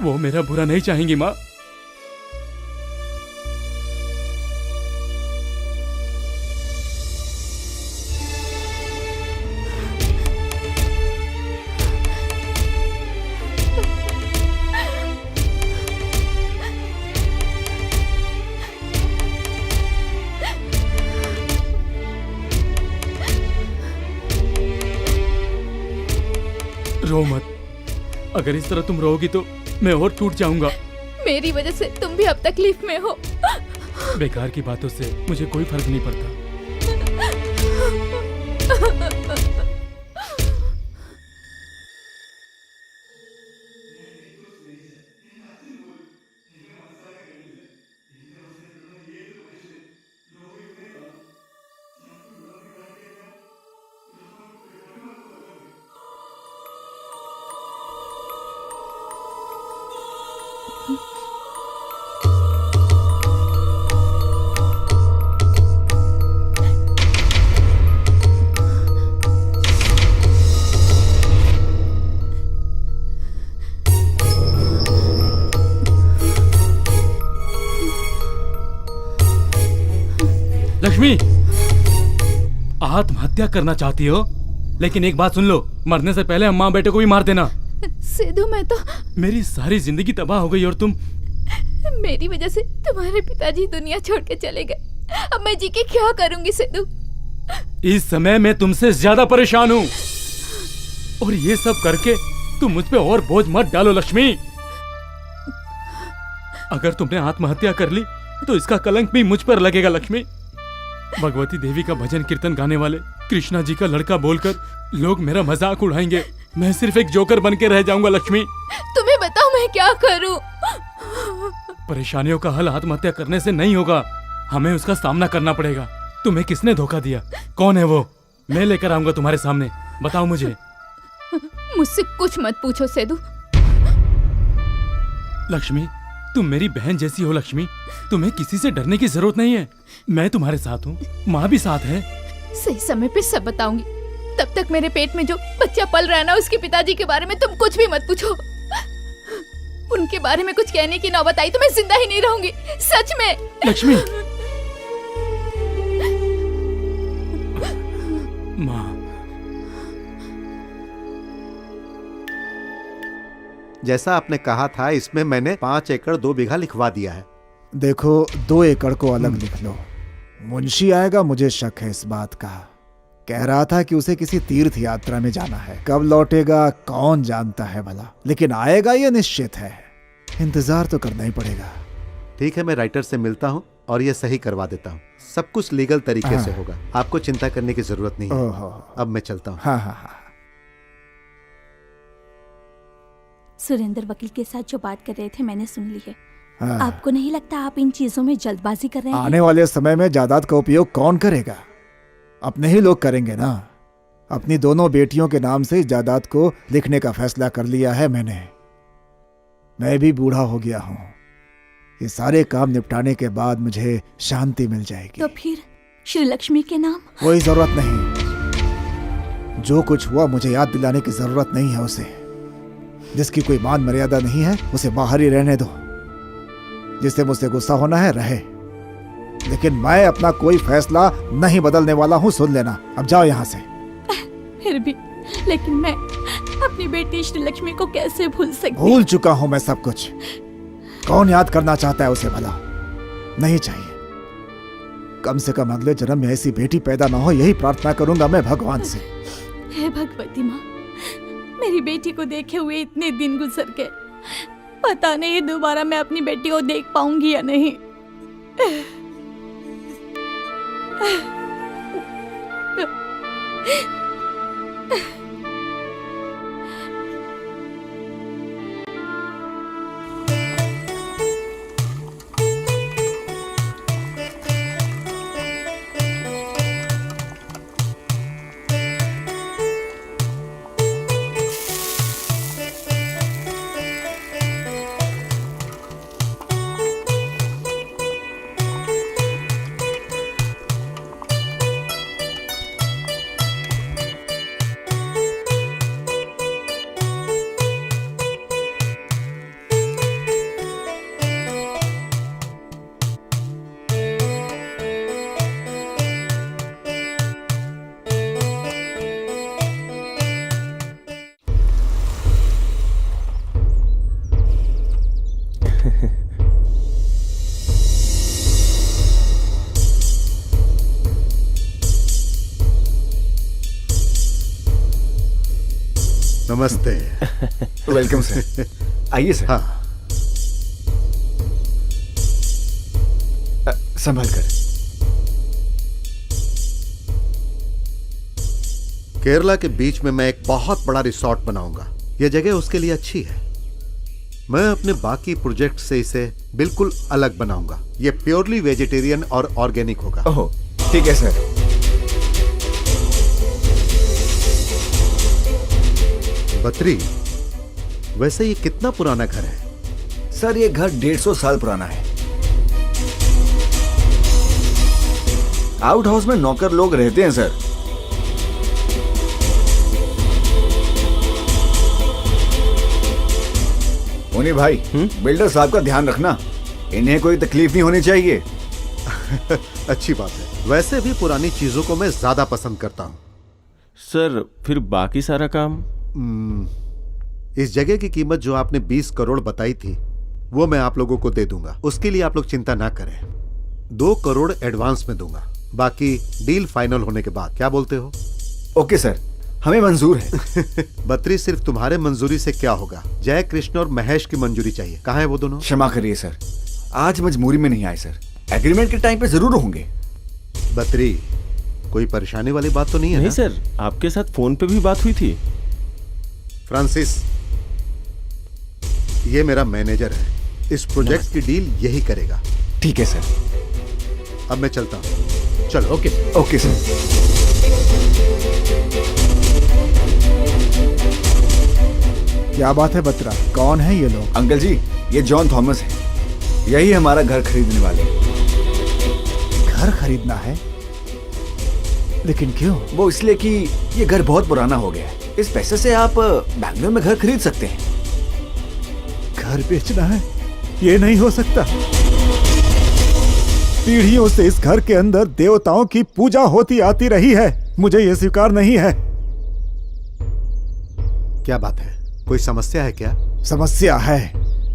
वो मेरा बुरा नहीं चाहेंगी माँ। रो मत। अगर इस तरह तुम रोओगी तो मैं और टूट जाऊंगा। मेरी वजह से तुम भी अब तकलीफ में हो। बेकार की बातों से मुझे कोई फर्क नहीं पड़ता। लक्ष्मी, आत्महत्या करना चाहती हो? लेकिन एक बात सुन लो, मरने से पहले अम्मा बेटे को भी मार देना। सिद्धू, मैं तो मेरी सारी जिंदगी तबाह हो गई और तुम। मेरी वजह से तुम्हारे पिताजी दुनिया छोड़ के चले गए। अब मैं जी के क्या करूंगी सिद्धू? इस समय मैं तुमसे ज्यादा परेशान हूँ और ये सब करके तुम मुझ पे और बोझ मत डालो लक्ष्मी। अगर तुमने आत्महत्या कर ली तो इसका कलंक भी मुझ पर लगेगा लक्ष्मी। भगवती देवी का भजन कीर्तन गाने वाले कृष्णा जी का लड़का बोलकर लोग मेरा मजाक उड़ाएंगे। मैं सिर्फ एक जोकर बन के रह जाऊंगा लक्ष्मी। तुम्हें बताओ मैं क्या करूं? परेशानियों का हल आत्महत्या करने से नहीं होगा, हमें उसका सामना करना पड़ेगा। तुम्हें किसने धोखा दिया? कौन है वो? मैं लेकर आऊंगा तुम्हारे सामने। बताओ मुझे। मुझसे कुछ मत पूछो सेदू। लक्ष्मी, तुम मेरी बहन जैसी हो लक्ष्मी। तुम्हें किसी से डरने की जरूरत नहीं है। मैं तुम्हारे साथ हूँ, माँ भी साथ है। सही समय पे सब बताऊंगी। तब तक मेरे पेट में जो बच्चा पल रहा है ना, उसके पिताजी के बारे में तुम कुछ भी मत पूछो। उनके बारे में कुछ कहने की नौबत आई तो मैं जिंदा ही नहीं रहूंगी, सच में। लक्ष्मी, जैसा आपने कहा था इसमें मैंने 5 एकड़ 2 बीघा लिखवा दिया है। देखो 2 एकड़ को अलग लिख लो। मुंशी आएगा, मुझे शक है इस बात का। कह रहा था कि उसे किसी तीर्थ यात्रा में जाना है, कब लौटेगा कौन जानता है भला, लेकिन आएगा ये निश्चित है। इंतजार तो करना ही पड़ेगा। ठीक है, मैं राइटर से मिलता हूँ और ये सही करवा देता हूँ। सब कुछ लीगल तरीके से होगा, आपको चिंता करने की जरूरत नहीं है। अब मैं चलता हूँ। हाँ हाँ हाँ। सुरेंद्र वकील के साथ जो बात कर रहे थे मैंने सुन ली है। हाँ। आपको नहीं लगता आप इन चीजों में जल्दबाजी कर रहे हैं? आने वाले समय में जायदाद का उपयोग कौन करेगा? अपने ही लोग करेंगे ना। अपनी दोनों बेटियों के नाम से जायदाद को लिखने का फैसला कर लिया है मैंने। मैं भी बूढ़ा हो गया हूँ। ये सारे काम निपटाने के बाद मुझे शांति मिल जाएगी। तो फिर श्री लक्ष्मी के नाम? कोई जरूरत नहीं। जो कुछ हुआ मुझे याद दिलाने की जरूरत नहीं है उसे। जिसकी कोई मान मर्यादा नहीं है उसे बाहर ही रहने दो। जिससे मुझसे गुस्सा होना है रहे, लेकिन मैं अपना कोई फैसला नहीं बदलने वाला हूँ, सुन लेना। अब जाओ यहाँ से। फिर भी लेकिन मैं अपनी बेटी श्री लक्ष्मी को कैसे भूल सकती? भूल चुका हूँ मैं सब कुछ। कौन याद करना चाहता है उसे भला? नहीं चाहिए। कम से कम अगले जन्म में ऐसी बेटी पैदा ना हो, यही प्रार्थना करूंगा मैं भगवान से। हे भगवती माँ, मेरी बेटी को देखे हुए इतने दिन गुजर गए, पता नहीं दोबारा मैं अपनी बेटी को देख पाऊंगी या नहीं। नमस्ते। Welcome sir. आइए सर। हाँ, संभाल कर। केरला के बीच में मैं एक बहुत बड़ा रिसोर्ट बनाऊंगा। यह जगह उसके लिए अच्छी है। मैं अपने बाकी प्रोजेक्ट से इसे बिल्कुल अलग बनाऊंगा। यह प्योरली वेजिटेरियन और ऑर्गेनिक होगा। ओह, ठीक है सर। बत्री, वैसे ये कितना पुराना घर है? सर ये घर 150 साल पुराना है। आउट हाउस में नौकर लोग रहते हैं सर। मुनी भाई, बिल्डर साहब का ध्यान रखना, इन्हें कोई तकलीफ नहीं होनी चाहिए। अच्छी बात है। वैसे भी पुरानी चीजों को मैं ज्यादा पसंद करता हूँ। सर फिर बाकी सारा काम? इस जगह की कीमत जो आपने 20 करोड़ बताई थी वो मैं आप लोगों को दे दूंगा। उसके लिए आप लोग चिंता ना करें। 2 करोड़ एडवांस में दूंगा, बाकी डील फाइनल होने के बाद। क्या बोलते हो? ओके सर, हमें मंजूर है। बत्री, सिर्फ तुम्हारे मंजूरी से क्या होगा? जय कृष्ण और महेश की मंजूरी चाहिए। कहाँ है वो दोनों? क्षमा करिए सर, आज मजबूरी में नहीं आए सर। एग्रीमेंट के टाइम पे जरूर होंगे। बत्री, कोई परेशानी वाली बात तो नहीं है? नहीं ना? सर, आपके साथ फोन पे भी बात हुई थी। फ्रांसिस, ये मेरा मैनेजर है। इस प्रोजेक्ट की डील यही करेगा। ठीक है सर। अब मैं चलता हूँ। चलो। Okay okay sir. क्या बात है बत्रा, कौन है ये लोग? अंकल जी, ये जॉन थॉमस है। यही हमारा घर खरीदने वाले। घर खरीदना है? लेकिन क्यों? वो इसलिए कि ये घर बहुत पुराना हो गया है। इस पैसे से आप बैंगलोर में घर खरीद सकते हैं। घर बेचना है? ये नहीं हो सकता। पीढ़ियों से इस घर के अंदर देवताओं की पूजा होती आती रही है। मुझे ये स्वीकार नहीं है। क्या बात है? कोई समस्या है क्या? समस्या है।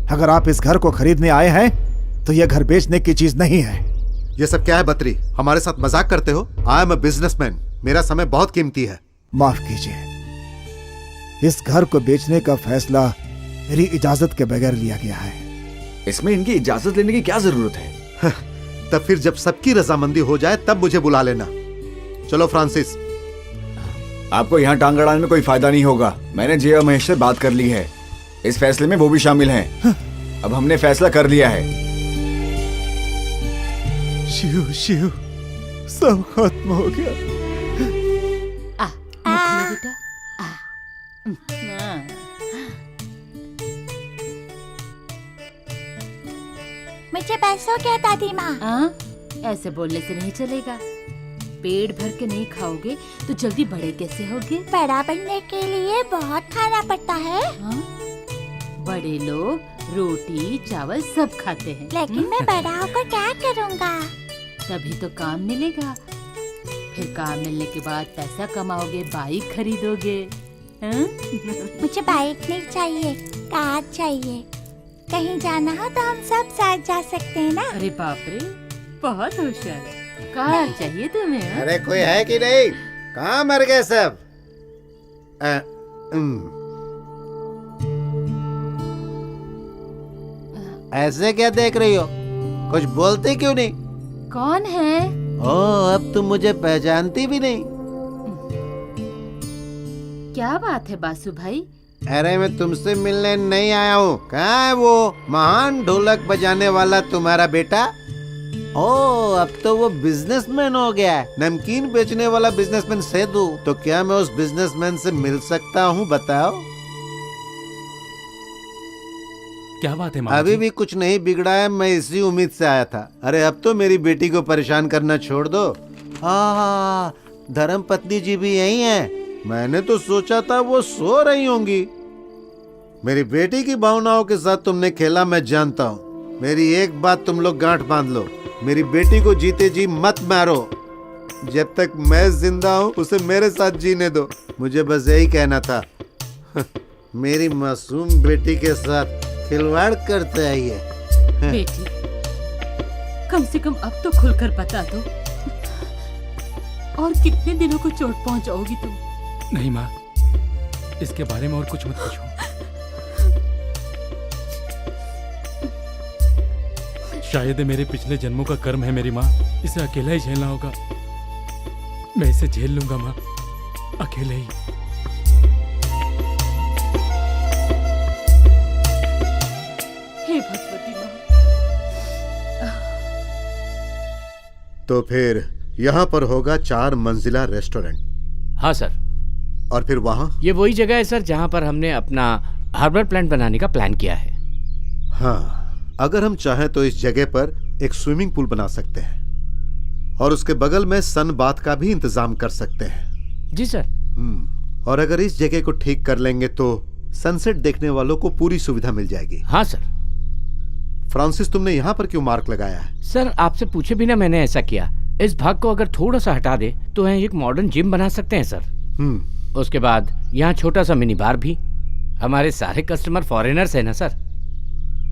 अगर आप इस घर को खरीदने आए हैं तो यह घर बेचने की चीज नहीं है। ये सब क्या है बत्री? हमारे साथ मजाक करते हो? आई एम अ बिजनेसमैन, मेरा समय बहुत कीमती है। माफ कीजिए, इस घर को बेचने का फैसला मेरी इजाजत के बगैर लिया गया है। इसमें इनकी इजाजत लेने की क्या जरूरत है? तब फिर जब सबकी रजामंदी हो जाए तब मुझे बुला लेना। चलो फ्रांसिस। आपको यहाँ टांग अड़ाने में कोई फायदा नहीं होगा। मैंने जय और महेश से बात कर ली है। इस फैसले में वो भी शामिल हैं। अब हमने फैसला कर लिया है। शिव शिव, सब खत्म हो गया। बेटा मुझे बस हो गया दादी माँ। ऐसे बोलने से नहीं चलेगा। पेट भर के नहीं खाओगे तो जल्दी बड़े कैसे होगे? बड़ा बनने के लिए बहुत खाना पड़ता है। बड़े लोग रोटी चावल सब खाते हैं। लेकिन मैं बड़ा होकर क्या करूँगा? तभी तो काम मिलेगा। फिर काम मिलने के बाद पैसा कमाओगे, बाइक खरीदोगे। मुझे बाइक नहीं चाहिए, कार चाहिए। कहीं जाना हो तो हम सब साथ जा सकते हैं ना? अरे बाप रे, बहुत होशियार है। कार चाहिए तुम्हें? अरे कोई है कि नहीं? कहाँ मर गए सब? ऐसे क्या देख रही हो? कुछ बोलते क्यों नहीं? कौन है? ओह, अब तुम मुझे पहचानती भी नहीं। क्या बात है बासु भाई? अरे मैं तुमसे मिलने नहीं आया हूँ। कहाँ है वो महान ढोलक बजाने वाला तुम्हारा बेटा? ओह, अब तो वो बिजनेसमैन हो गया है। नमकीन बेचने वाला बिजनेसमैन सेदू। तो क्या मैं उस बिजनेसमैन से मिल सकता हूँ? बताओ। क्या बात है मामा अभी जी? भी कुछ नहीं बिगड़ा है। मैं इसी उम्मीद से आया था। अरे अब तो मेरी बेटी को परेशान करना छोड़ दो। हाँ, धर्म पत्नी जी भी यही हैं। मैंने तो सोचा था वो सो रही होंगी। मेरी बेटी की भावनाओं के साथ तुमने खेला, मैं जानता हूँ। मेरी एक बात तुम लोग गांठ बांध लो, मेरी बेटी को जीते जी मत मारो। जब तक मैं जिंदा हूँ उसे मेरे साथ जीने दो। मुझे बस यही कहना था। मेरी मासूम बेटी के साथ खिलवाड़ करते है ये। बेटी, कम से कम अब तो खुलकर बता दो। और कितने दिनों को चोट पहुंचाओगी तुम? नहीं माँ, इसके बारे में और कुछ मत पूछो। शायद ये मेरे पिछले जन्मों का कर्म है मेरी माँ। इसे अकेला ही झेलना होगा। मैं इसे झेल लूंगा माँ, अकेले ही। हे भगवती माँ। तो फिर यहाँ पर होगा 4 मंजिला रेस्टोरेंट। हाँ सर। और फिर वहाँ? ये वही जगह है सर जहाँ पर हमने अपना हार्बर प्लांट बनाने का प्लान किया है। हाँ, अगर हम चाहें तो इस जगह पर एक स्विमिंग पूल बना सकते हैं और उसके बगल में सन बाथ का भी इंतजाम कर सकते हैं। जी सर। और अगर इस जगह को ठीक कर लेंगे तो सनसेट देखने वालों को पूरी सुविधा मिल जाएगी। हाँ सर। फ्रांसिस, तुमने यहाँ पर क्यों मार्क लगाया है? सर, आपसे पूछे बिना मैंने ऐसा किया। इस भाग को अगर थोड़ा सा हटा दे तो यहाँ एक मॉडर्न जिम बना सकते हैं सर। उसके बाद यहाँ छोटा सा मिनी बार भी। हमारे सारे कस्टमर फॉरेनर्स हैं ना सर।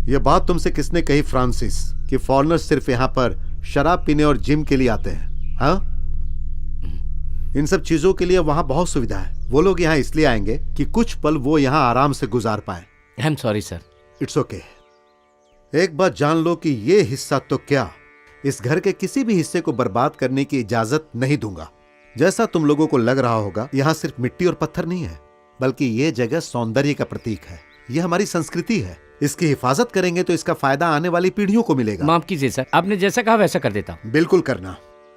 ये बात तुमसे किसने कही फ्रांसिस कि फॉरेनर्स सिर्फ यहाँ पर शराब पीने और जिम के लिए आते हैं? हाँ, इन सब चीजों के लिए वहाँ बहुत सुविधा है। वो लोग यहाँ इसलिए आएंगे कि कुछ पल वो यहाँ आराम से गुजार पाए। I am sorry sir. It's okay. एक बात जान लो कि ये हिस्सा तो क्या, इस घर के किसी भी हिस्से को बर्बाद करने की इजाजत नहीं दूंगा। जैसा तुम लोगों को लग रहा होगा, यहाँ सिर्फ मिट्टी और पत्थर नहीं है, बल्कि ये जगह सौंदर्य का प्रतीक है। ये हमारी संस्कृति है। इसकी हिफाजत करेंगे तो इसका फायदा आने वाली पीढ़ियों को मिलेगा। माफ कीजिए सर, आपने जैसा कहा वैसा कर देता हूँ। बिल्कुल करना।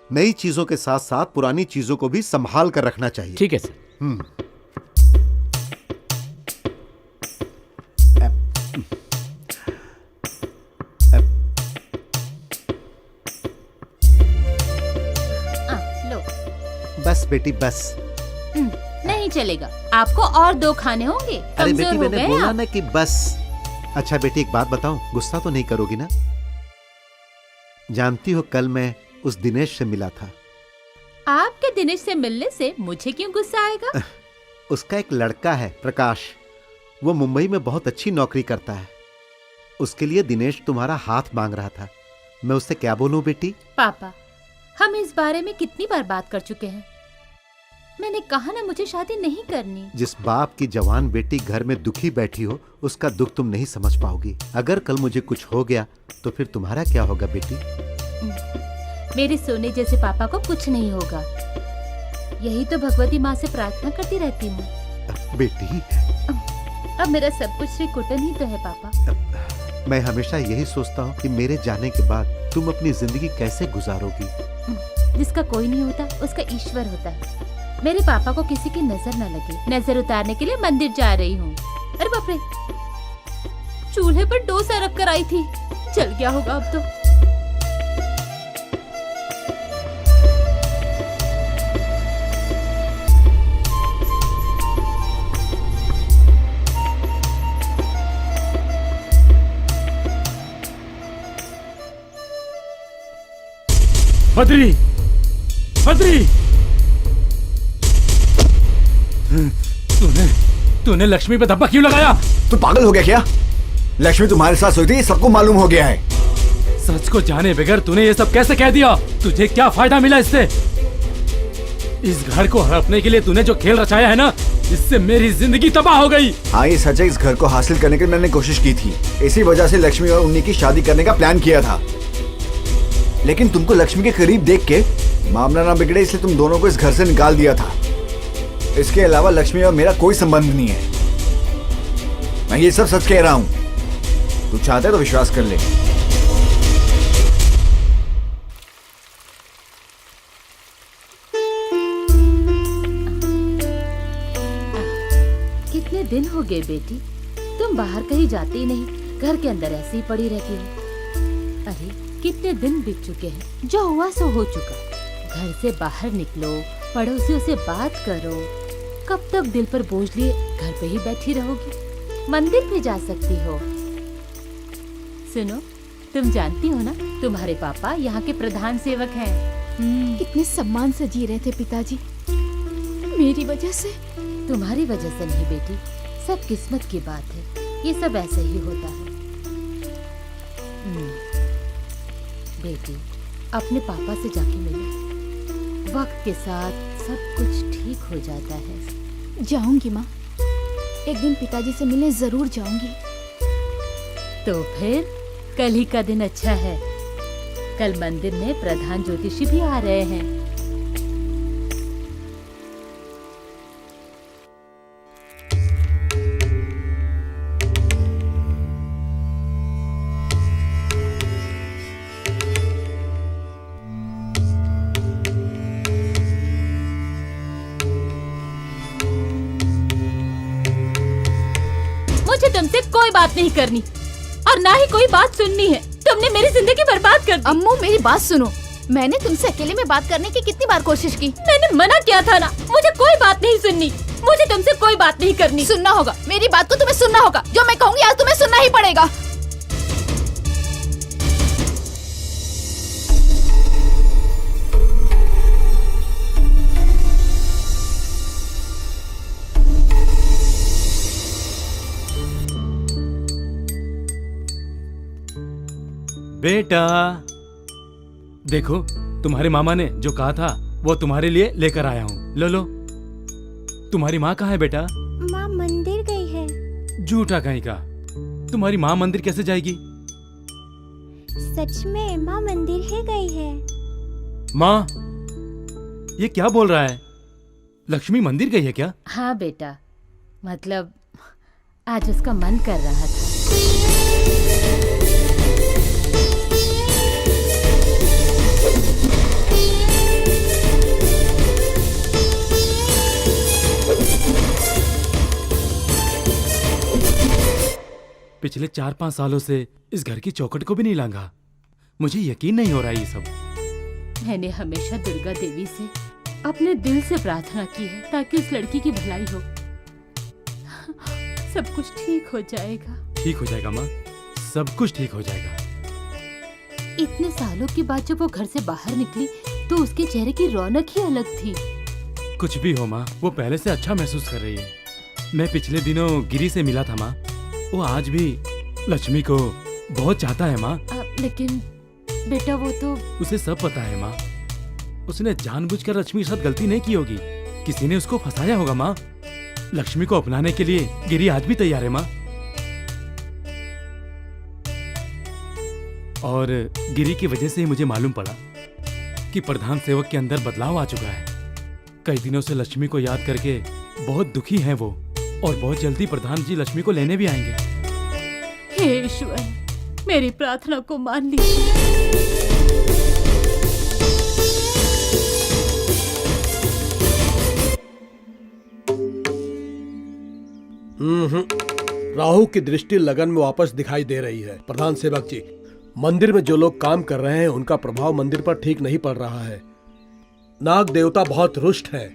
नई चीजों के साथ साथ पुरानी चीजों को भी संभाल कर रखना चाहिए। ठीक है सर। लो। बस बेटी बस। नहीं चलेगा, आपको और 2 खाने होंगे। अरे बेटी, मैंने बोला ना कि बस। अच्छा बेटी, एक बात बताऊं, गुस्सा तो नहीं करोगी ना? जानती हो, कल मैं उस दिनेश से मिला था। आपके दिनेश से मिलने से मुझे क्यों गुस्सा आएगा? उसका एक लड़का है प्रकाश, वो मुंबई में बहुत अच्छी नौकरी करता है। उसके लिए दिनेश तुम्हारा हाथ मांग रहा था। मैं उससे क्या बोलूं बेटी? पापा, हम इस बारे में कितनी बार बात कर चुके हैं। मैंने कहा ना मुझे शादी नहीं करनी। जिस बाप की जवान बेटी घर में दुखी बैठी हो, उसका दुख तुम नहीं समझ पाओगी। अगर कल मुझे कुछ हो गया तो फिर तुम्हारा क्या होगा बेटी? मेरे सोने जैसे पापा को कुछ नहीं होगा। यही तो भगवती माँ से प्रार्थना करती रहती हूँ। बेटी, अब मेरा सब कुछ श्री कुटन ही तो है पापा। मैं हमेशा यही सोचता हूँ कि मेरे जाने के बाद तुम अपनी जिंदगी कैसे गुजारोगी। जिसका कोई नहीं होता उसका ईश्वर होता है। मेरे पापा को किसी की नजर न लगे, नजर उतारने के लिए मंदिर जा रही हूँ। अरे बाप रे, चूल्हे पर डोसा रख कर आई थी, जल गया होगा अब तो। बद्री, बद्री, तूने लक्ष्मी पे धब्बा क्यों लगाया? तू पागल हो गया क्या? लक्ष्मी तुम्हारे साथ सोई थी, सबको मालूम हो गया है। सच को जाने बगैर तूने ये सब कैसे कह दिया? तुझे क्या फायदा मिला इससे? इस घर को हड़पने के लिए तूने जो खेल रचाया है ना, इससे मेरी जिंदगी तबाह हो गई। हाँ, ये सच है। इस घर को हासिल करने की मैंने कोशिश की थी। इसी वजह से लक्ष्मी और उन्नी की शादी करने का प्लान किया था। लेकिन तुमको लक्ष्मी के करीब देख के मामला ना बिगड़े, इसलिए तुम दोनों को इस घर से निकाल दिया था। इसके अलावा लक्ष्मी और मेरा कोई संबंध नहीं है। मैं ये सब सच कह रहा हूं। तू चाहता है तो विश्वास कर ले। कितने दिन हो गए बेटी, तुम बाहर कहीं जाती ही नहीं, घर के अंदर ऐसे ही पड़ी रहती हो। अरे कितने दिन बीत चुके हैं, जो हुआ सो हो चुका। घर से बाहर निकलो, पड़ोसियों से बात करो। कब तक दिल पर बोझ लिए घर पे ही बैठी रहोगी? मंदिर भी जा सकती हो। सुनो, तुम जानती हो ना, तुम्हारे पापा यहाँ के प्रधान सेवक हैं। कितने सम्मान से जी रहे थे पिताजी, मेरी वजह से। तुम्हारी वजह से नहीं बेटी, सब किस्मत की बात है। ये सब ऐसे ही होता है। बेटी, अपने पापा से जाके मिलो। वक्त के साथ सब कुछ ठीक हो जाता है। जाऊंगी माँ, एक दिन पिताजी से मिलने जरूर जाऊंगी। तो फिर कल ही का दिन अच्छा है। कल मंदिर में प्रधान ज्योतिषी भी आ रहे हैं। मुझे तुमसे कोई बात नहीं करनी और ना ही कोई बात सुननी है। तुमने मेरी जिंदगी बर्बाद कर दी। अम्मू मेरी बात सुनो, मैंने तुमसे अकेले में बात करने की कितनी बार कोशिश की। मैंने मना किया था ना, मुझे कोई बात नहीं सुननी। मुझे तुमसे कोई बात नहीं करनी। सुनना होगा, मेरी बात को तुम्हें सुनना होगा। जो मैं कहूँगी आज तुम्हें सुनना ही पड़ेगा। बेटा देखो, तुम्हारे मामा ने जो कहा था वो तुम्हारे लिए लेकर आया हूँ। लो लो। तुम्हारी माँ कहाँ है बेटा? माँ मंदिर गई है। झूठा कहीं का। तुम्हारी माँ मंदिर कैसे जाएगी? सच में माँ मंदिर ही गई है। माँ, ये क्या बोल रहा है? लक्ष्मी मंदिर गई है क्या? हाँ बेटा, मतलब आज उसका मन कर रहा था। पिछले 4-5 सालों से इस घर की चौखट को भी नहीं लांघा। मुझे यकीन नहीं हो रहा ये सब। मैंने हमेशा दुर्गा देवी से अपने दिल से प्रार्थना की है ताकि उस लड़की की भलाई हो। सब कुछ ठीक हो जाएगा। ठीक हो जाएगा माँ, सब कुछ ठीक हो जाएगा। इतने सालों के बाद जब वो घर से बाहर निकली तो उसके चेहरे की रौनक ही अलग थी। कुछ भी हो माँ, वो पहले से अच्छा महसूस कर रही है। मैं पिछले दिनों गिरी से मिला था माँ। वो आज भी लक्ष्मी को बहुत चाहता है माँ। लेकिन बेटा वो तो उसे सब पता है माँ। उसने जानबूझकर लक्ष्मी के साथ गलती नहीं की होगी, किसी ने उसको फंसाया होगा माँ। लक्ष्मी को अपनाने के लिए गिरी आज भी तैयार है माँ। और गिरी की वजह से ही मुझे मालूम पड़ा कि प्रधान सेवक के अंदर बदलाव आ चुका है। कई दिनों से लक्ष्मी को याद करके बहुत दुखी हैं वो, और बहुत जल्दी प्रधान जी लक्ष्मी को लेने भी आएंगे। हे ईश्वर, मेरी प्रार्थना को मान लीजिए। राहु की दृष्टि लगन में वापस दिखाई दे रही है। प्रधान सेवक जी, मंदिर में जो लोग काम कर रहे हैं उनका प्रभाव मंदिर पर ठीक नहीं पड़ रहा है। नाग देवता बहुत रुष्ट है,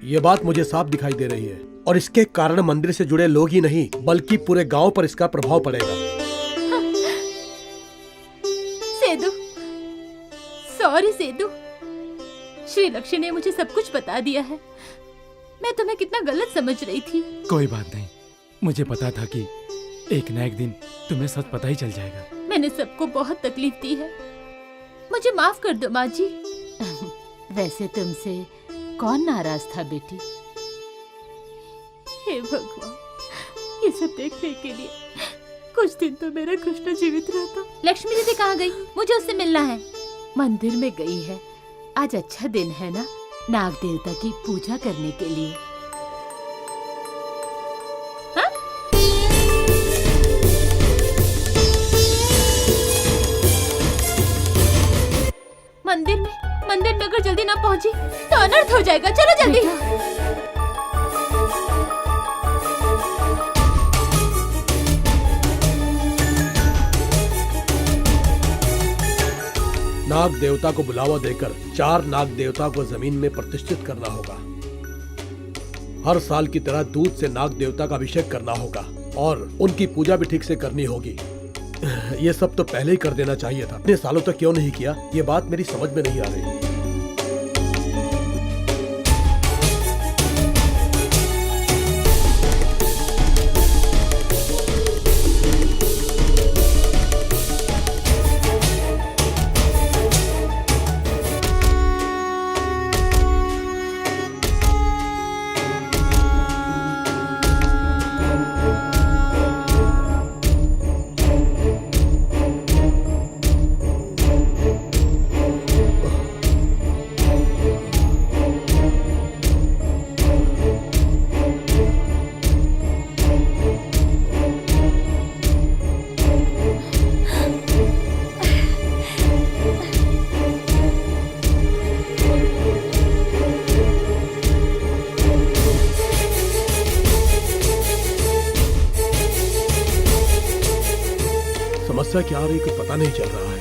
ये बात मुझे साफ दिखाई दे रही है, और इसके कारण मंदिर से जुड़े लोग ही नहीं बल्कि पूरे गांव पर इसका प्रभाव पड़ेगा। सेदू, सॉरी सेदू, श्री लक्ष्मी ने मुझे सब कुछ बता दिया है। मैं तुम्हें कितना गलत समझ रही थी। कोई बात नहीं, मुझे पता था कि एक न एक दिन तुम्हें सच पता ही चल जाएगा। मैंने सबको बहुत तकलीफ दी है, मुझे माफ कर दो माँ जी। वैसे तुमसे कौन नाराज था बेटी? हे भगवान, ये सब देखने के लिए कुछ दिन तो मेरा कृष्ण जीवित रहता। लक्ष्मी दीदी कहाँ गई? मुझे उससे मिलना है। मंदिर में गई है। आज अच्छा दिन है ना, नाग देवता की पूजा करने के लिए। हाँ? मंदिर में अगर जल्दी ना पहुंची तो अनर्थ हो जाएगा। चलो जल्दी। नाग देवता को बुलावा देकर 4 नाग देवता को जमीन में प्रतिष्ठित करना होगा। हर साल की तरह दूध से नाग देवता का अभिषेक करना होगा और उनकी पूजा भी ठीक से करनी होगी। ये सब तो पहले ही कर देना चाहिए था। इतने सालों तक क्यों नहीं किया, ये बात मेरी समझ में नहीं आ रही। समस्या क्या आ रही कुछ पता नहीं चल रहा है।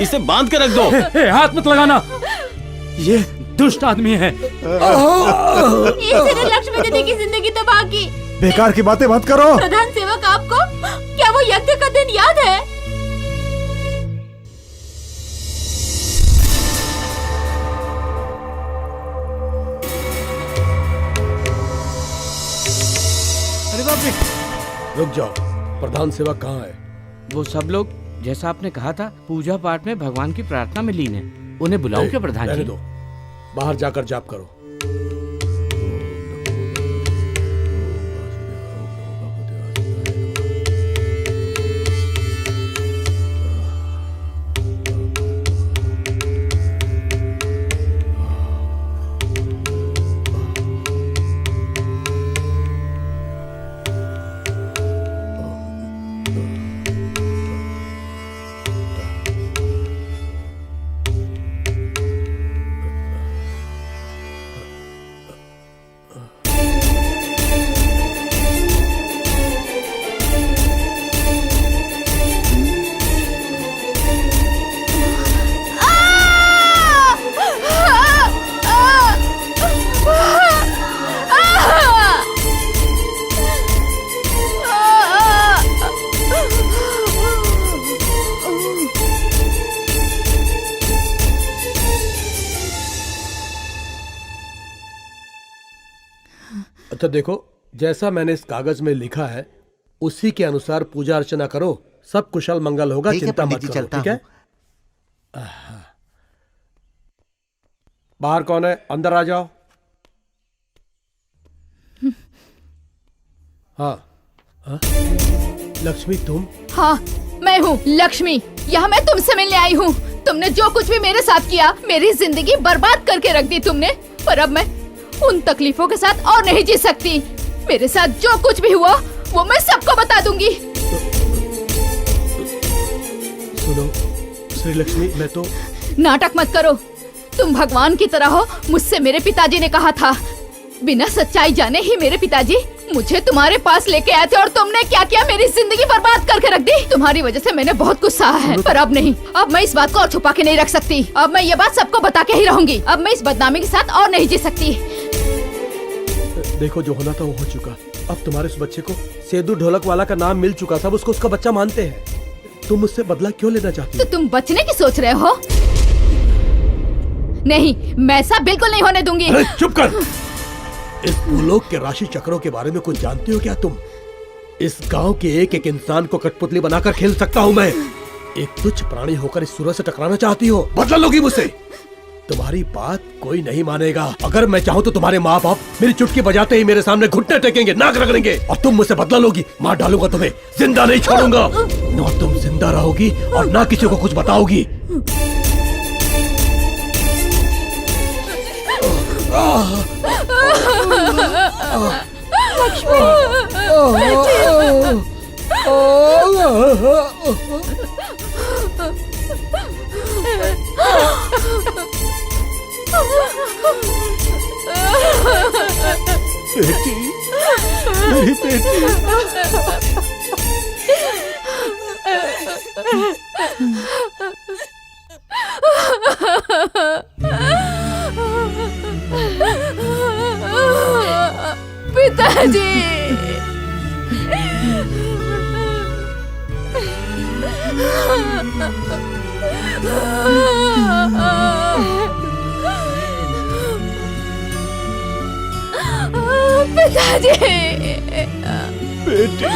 इसे बांध के रख दो। हाथ मत लगाना, ये दुष्ट आदमी है। इसने लक्ष्मी दीदी की जिंदगी तबाह की। बेकार की बातें मत करो। प्रधान सेवक, आपको क्या वो यज्ञ का दिन याद है? अरे बाप रे! रुक जाओ, प्रधान सेवक कहाँ है? वो सब लोग जैसा आपने कहा था पूजा पाठ में भगवान की प्रार्थना में लीन है। उन्हें बुलाऊं क्या प्रधान रहने जी? दो, बाहर जाकर जाप करो। अच्छा देखो, जैसा मैंने इस कागज में लिखा है उसी के अनुसार पूजा अर्चना करो, सब कुशल मंगल होगा। चिंता मत करो, ठीक है? बाहर कौन है? अंदर आ जाओ। हाँ, लक्ष्मी तुम? हाँ, मैं हूँ लक्ष्मी। यहाँ मैं तुमसे मिलने आई हूँ। तुमने जो कुछ भी मेरे साथ किया, मेरी जिंदगी बर्बाद करके रख दी तुमने। पर अब मैं उन तकलीफों के साथ और नहीं जी सकती। मेरे साथ जो कुछ भी हुआ वो मैं सबको बता दूंगी। सुनो श्री लक्ष्मी, मैं तो... नाटक मत करो। तुम भगवान की तरह हो। मुझसे मेरे पिताजी ने कहा था, बिना सच्चाई जाने ही मेरे पिताजी मुझे तुम्हारे पास लेके आए थे और तुमने क्या किया? मेरी जिंदगी बर्बाद करके रख दी। तुम्हारी वजह से मैंने बहुत कुछ सहा है, पर अब नहीं। अब मैं इस बात को और छुपा के नहीं रख सकती। अब मैं ये बात सबको बता के ही रहूंगी। अब मैं इस बदनामी के साथ और नहीं जी सकती। देखो, जो होना था वो हो चुका। अब तुम्हारे उस बच्चे को सेदू ढोलक वाला का नाम मिल चुका, सब उसको उसका बच्चा मानते हैं। तुम मुझसे बदला क्यों लेना चाहती हो? तो तुम बचने की सोच रहे हो? नहीं, मैं ऐसा बिल्कुल नहीं होने दूंगी। अरे चुप कर। इस भूलोक के राशि चक्रों के बारे में कुछ जानती हो क्या तुम? इस गांव के एक एक इंसान को कठपुतली बनाकर खेल सकता हूँ मैं। एक तुच्छ प्राणी होकर इस सूरज से टकराना चाहती हो? बदला लोगी मुझसे? तुम्हारी बात कोई नहीं मानेगा। अगर मैं चाहूँ तो तुम्हारे माँ बाप मेरी चुटकी बजाते ही मेरे सामने घुटने टेकेंगे, नाक रगड़ेंगे, और तुम मुझसे बदला लोगी। मार डालूंगा तुम्हें, जिंदा नहीं छोड़ूंगा। ना तुम जिंदा रहोगी और ना किसी को कुछ बताओगी। बेटी, मेरी बेटी। पिताजी, पिताजी, बेटी।